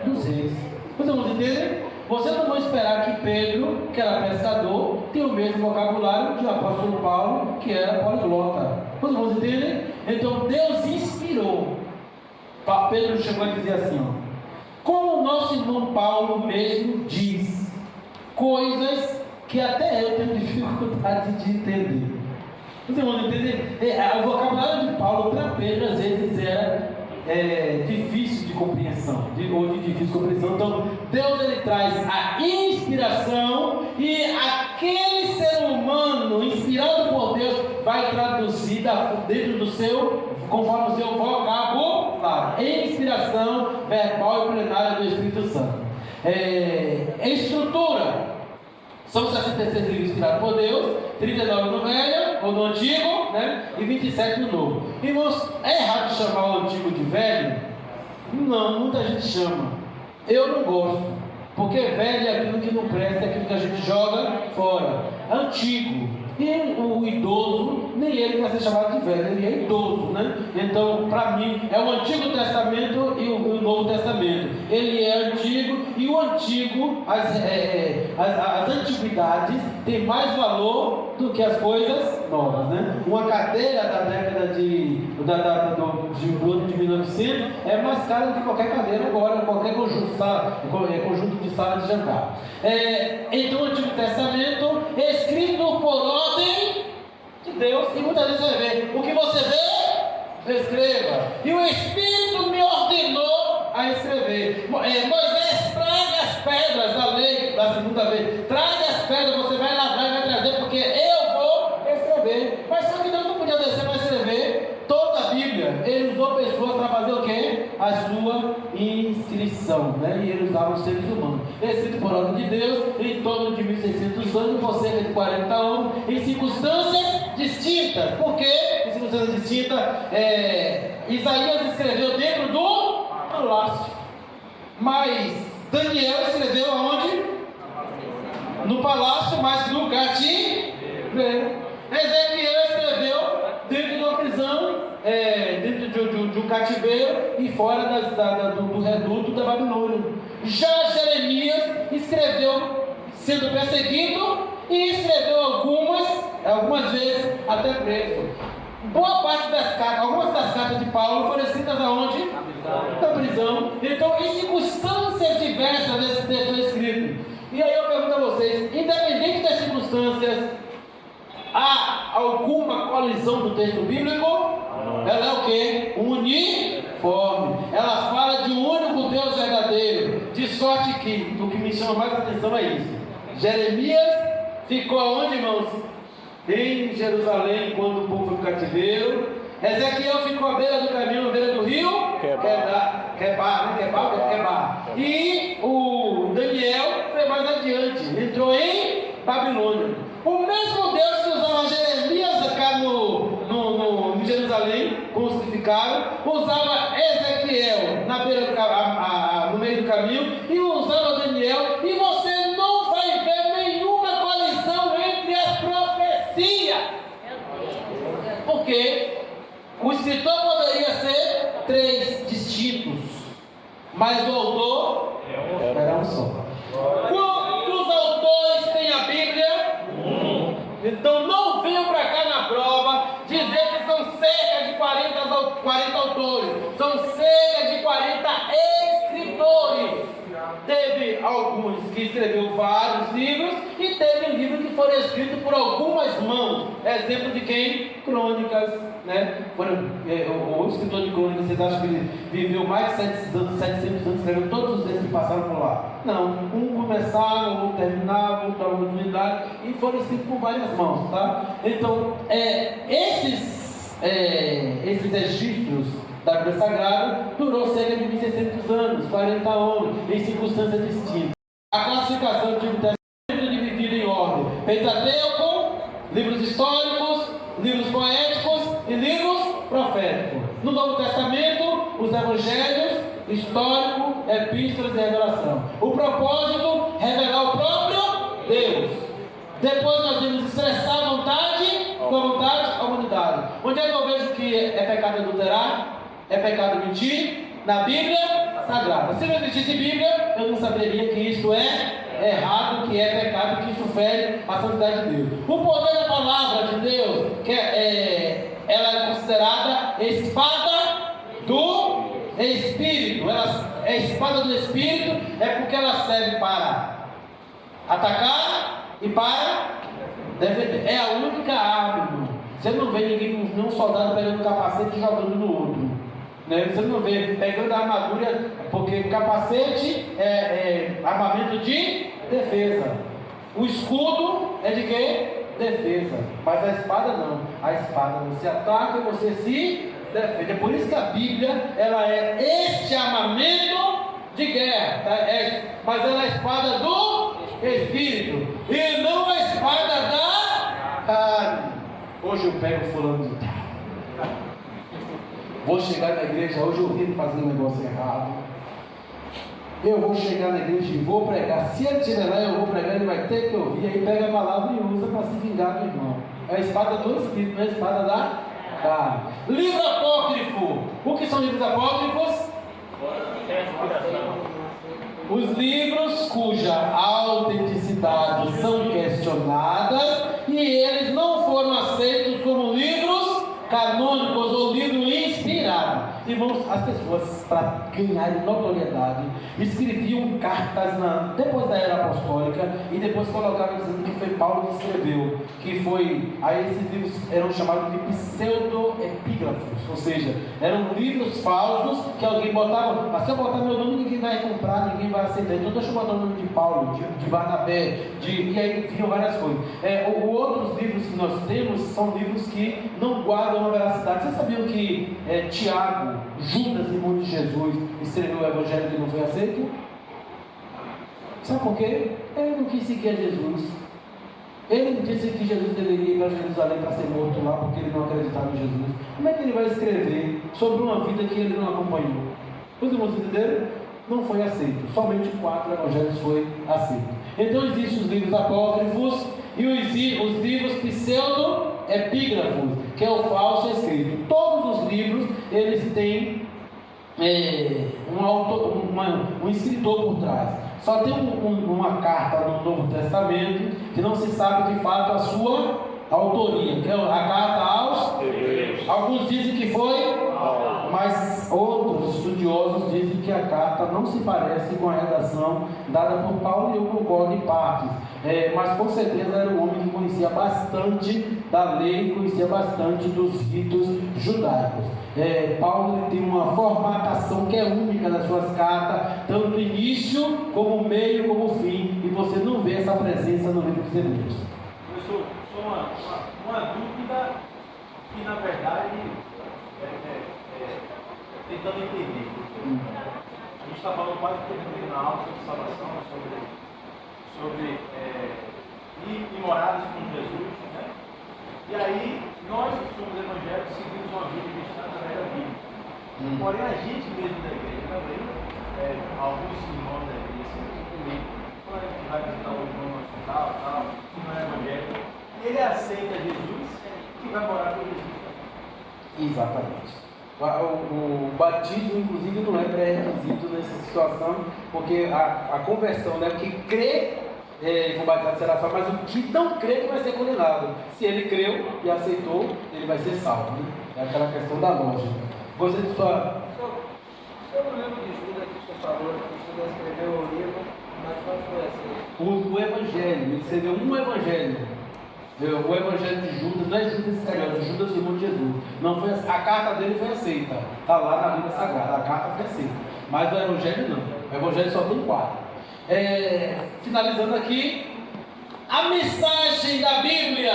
dos reis. Vocês vão entender? Você não vai esperar que Pedro, que era pescador, tenha o mesmo vocabulário de apóstolo Paulo, que era poliglota. Vocês vão entender? Então Deus inspirou. Pedro chegou a dizer assim, ó: como o nosso irmão Paulo mesmo diz, coisas que até eu tenho dificuldade de entender. Vocês vão entender? O vocabulário de Paulo para Pedro às vezes era difícil de compreensão, ou de difícil compreensão. Então Deus ele traz a inspiração, e aquele ser humano inspirado por Deus vai traduzir dentro do seu, conforme o seu vocabulário, inspiração verbal e plenária do Espírito Santo. Estrutura: são 66 livros inspirados por Deus, 39 no Velho, ou no Antigo, né? E 27 no Novo. Irmãos, é errado chamar o Antigo de Velho? Não, muita gente chama. Eu não gosto, porque velho é aquilo que não presta, é aquilo que a gente joga fora. Antigo. E o idoso, nem ele vai ser chamado de velho, ele é idoso, né? Então, para mim, é o Antigo Testamento e o Novo Testamento. Ele é antigo, e o antigo, as antiguidades, têm mais valor do que as coisas novas, né? Uma cadeira da década do ano de 1900 é mais cara do que qualquer cadeira agora, qualquer conjunto de sala de jantar. Então, o Antigo Testamento, escrito por ordem de Deus, e muitas vezes você vê: o que você vê, escreva. E o Espírito me ordenou a escrever. Moisés, traga as pedras da lei, da segunda vez. Traga as pedras, você vai lavrar e vai trazer, porque eu vou escrever. Mas só que Deus não podia descer para escrever toda a Bíblia. Ele usou pessoas para fazer o quê? A sua inscrição, né? E ele usava os seres humanos. Escrito por ordem de Deus, em torno de 1600 anos, por cerca de 40 anos, em circunstâncias distintas. Por quê? Em circunstância distinta. Isaías escreveu dentro do palácio, mas Daniel escreveu aonde? No palácio, mas no cativeiro. Ezequiel escreveu dentro de uma prisão, dentro de um cativeiro e fora do reduto da Babilônia. Já Jeremias escreveu sendo perseguido e escreveu algumas vezes até preso. Boa parte das cartas, algumas das cartas de Paulo foram escritas aonde? Na prisão. Então, em circunstâncias diversas esse texto é escrito. E aí eu pergunto a vocês, independente das circunstâncias, há alguma colisão do texto bíblico? Ela é o quê? Uniforme. Ela fala de um único Deus verdadeiro. De sorte que, o que me chama mais atenção é isso. Jeremias ficou aonde, irmãos? Em Jerusalém, quando o povo foi para o cativeiro. Ezequiel ficou à beira do caminho, à beira do rio Quebar. E o Daniel foi mais adiante, entrou em Babilônia. O mesmo Deus que usava Jeremias cá em Jerusalém, crucificado, usava Ezequiel na beira no meio do caminho e usava Daniel. E você não vai ver nenhuma colisão entre as profecias. Por quê? O escritor poderia ser 3 distintos, mas o autor era um só. Quantos autores tem a Bíblia? Então não venham para cá na prova dizer que são cerca de 40 autores. São cerca de 40 escritores. Teve alguns que escreveu vários livros e teve livros que foram escritos por algumas mãos. Exemplo de quem? Crônicas, né? O escritor de Crônicas, vocês acham que ele viveu mais de 700 anos escrevendo todos os textos que passaram por lá? Não, um começava, um terminava, outro dava continuidade e foram escritos por várias mãos, tá? Então, esses registros da Bíblia Sagrada durou cerca de 1.600 anos, 40 anos, em circunstâncias distintas. A classificação do Antigo Testamento é dividida em ordem: Pentateuco, livros históricos, livros poéticos e livros proféticos. No Novo Testamento, os evangelhos, histórico, epístolas e revelação. O propósito, revelar o próprio Deus. Depois nós temos expressar a vontade, com a vontade, a humanidade. Onde é que eu vejo que é pecado adulterar? É pecado mentir? Na Bíblia Sagrada. Se não existisse Bíblia, eu não saberia que isso é errado, que é pecado, que isso fere a santidade de Deus. O poder da palavra de Deus, ela é considerada espada do Espírito. A espada do Espírito é porque ela serve para atacar e para defender. É a única arma, irmão. Você não vê nenhum soldado pegando o capacete e jogando no outro. Você não vê pegando a armadura, porque capacete é armamento de defesa. O escudo é de quê? Defesa. Mas a espada não. A espada você ataca e você se defende. É por isso que a Bíblia ela é este armamento de guerra. Tá? Mas ela é a espada do Espírito e não a espada da carne. Hoje eu pego fulano de tal. Vou chegar na igreja, hoje eu vi fazer um negócio errado. Eu vou chegar na igreja e vou pregar. Se ele estiver lá, eu vou pregar, ele vai ter que ouvir. Aí pega a palavra e usa para se vingar do irmão. É a espada do Espírito, não é a espada da carne. Livro apócrifo. O que são livros apócrifos? Os livros cuja autenticidade são questionadas e eles não foram aceitos como livros canônicos ou livro inspirado. Irmãos, as pessoas, para ganharem notoriedade, escreviam cartas depois da era apostólica e depois colocaram dizendo que foi Paulo que escreveu, aí esses livros eram chamados de pseudo-epígrafos, ou seja, eram livros falsos que alguém botava, mas se eu botar meu nome ninguém vai comprar, ninguém vai aceitar, então deixa eu botar o nome de Paulo, de Barnabé, e aí vinham várias coisas. Outros livros que nós temos são livros que não guardam a veracidade. Vocês sabiam que Tiago, Judas, irmão de Jesus, escreveu o evangelho que não foi aceito? Sabe por quê? Ele não quis seguir a Jesus. Ele disse que Jesus deveria ir para Jerusalém para ser morto lá porque ele não acreditava em Jesus, como é que ele vai escrever sobre uma vida que ele não acompanhou? Os irmãos entenderam? Não foi aceito. Somente 4 evangelhos foi aceito. Então existem os livros apócrifos e os livros pseudo-epígrafos, que é o falso escrito. Todos os livros, eles têm um escritor por trás. Só tem uma carta no Novo Testamento que não se sabe de fato a sua autoria, que é a carta aos Hebreus. Alguns dizem que foi, mas outros estudiosos dizem que a carta não se parece com a redação dada por Paulo, e eu concordo em partes. Mas com certeza era um homem que conhecia bastante da lei, conhecia bastante dos ritos judaicos. Paulo tem uma formatação que é única nas suas cartas, tanto início, como meio, como fim, e você não vê essa presença no livro dos Hebreus. Professor, só uma dúvida que na verdade tentando entender. A gente está falando quase tudo na aula sobre salvação, sobre ir morados com Jesus, né? E aí, nós que somos evangélicos seguimos uma vida cristã através da Bíblia. Porém, a gente mesmo da igreja também, alguns irmãos da igreja, sempre comigo, quando a gente vai visitar o irmão no hospital, que não é evangélico, ele aceita Jesus e vai morar com Jesus. Exatamente. O batismo, inclusive, não é pré-requisito nessa situação, porque a conversão, né, que crê com batizado será salvo, mas o que não crê que vai ser condenado. Se ele creu e aceitou, ele vai ser salvo. Né? É aquela questão da lógica. Você de sua... Eu não lembro de Judas que o senhor falou, que Judas escreveu o livro, mas qual foi essa? O Evangelho, ele escreveu um Evangelho. O Evangelho de Judas não é Judas Iscariote, é Judas, irmão de Jesus. Não foi, a carta dele foi aceita. Está lá na Bíblia Sagrada, a carta foi aceita. Mas o Evangelho não. O Evangelho só tem 4. Finalizando aqui, a mensagem da Bíblia,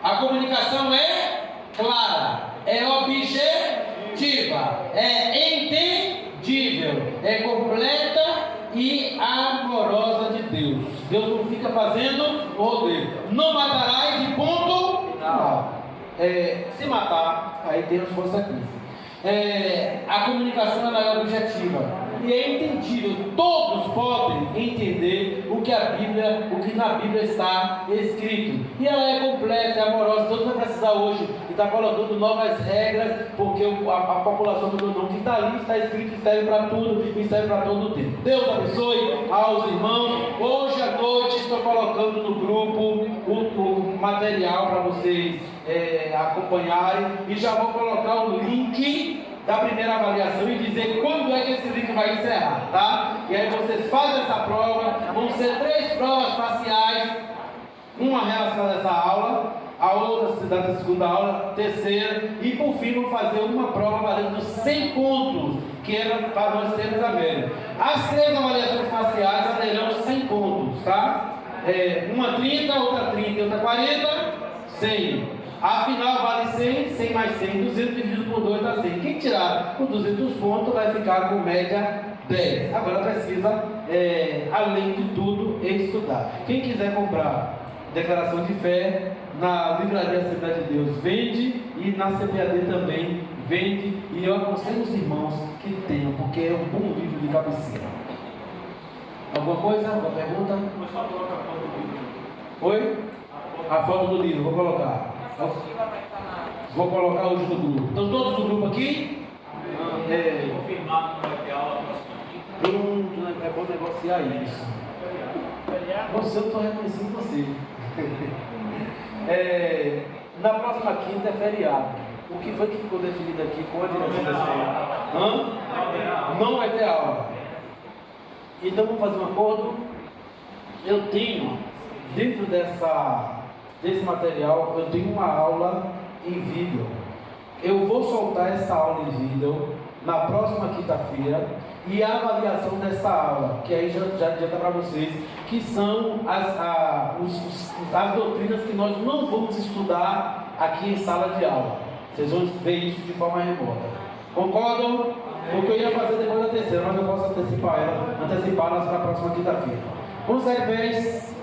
a comunicação é clara, é objetiva, é entendível, é completa e amorosa de Deus. Deus não fica fazendo rodeio. Não matarás e ponto final. Se matar, aí Deus consequência. A comunicação ela é objetiva e é entendível. Todos podem entender o que na Bíblia está escrito. E ela é completa, é amorosa. Deus vai precisar hoje e está colocando novas regras, porque a população do mundo que está ali está escrito e serve para tudo e serve para todo o tempo. Deus abençoe aos irmãos. Hoje à noite estou colocando no grupo o material para vocês acompanharem, e já vou colocar o link da primeira avaliação e dizer quando é que esse link vai encerrar, tá? E aí vocês fazem essa prova, vão ser 3 provas parciais, uma relacionada a essa aula, a outra da segunda aula, terceira, e por fim vão fazer uma prova valendo 100 pontos, que era para nós termos a média. As 3 avaliações parciais valerão 100 pontos, tá? Uma 30, outra 30 e outra 40, 100. Afinal vale 100, 100 mais 100, 200 dividido por 2 dá 100. Quem tirar os 200 pontos vai ficar com média 10. Agora precisa, além de tudo, estudar. Quem quiser comprar declaração de fé na Livraria Assembleia de Deus, vende, e na CPAD também vende. E eu aconselho os irmãos que tenham, porque é um bom livro de cabeceira. Alguma coisa? Alguma pergunta? Oi? A foto do livro, vou colocar. Vou colocar hoje no grupo. Estão todos no grupo aqui? Confirmado que vai ter aula Pronto, é bom negociar isso. Você, eu estou reconhecendo você. Na próxima quinta é feriado. O que foi que ficou definido aqui com a direção da escola? Não vai ter aula. Então vamos fazer um acordo. Eu tenho, dentro desse material, eu tenho uma aula em vídeo. Eu vou soltar essa aula em vídeo na próxima quinta-feira, e a avaliação dessa aula, que aí já adianta para vocês, que são as doutrinas que nós não vamos estudar aqui em sala de aula. Vocês vão ver isso de forma remota. Concordam? Porque eu ia fazer depois da terceira, mas eu posso antecipar elas na próxima quinta-feira. Vamos sair, pés.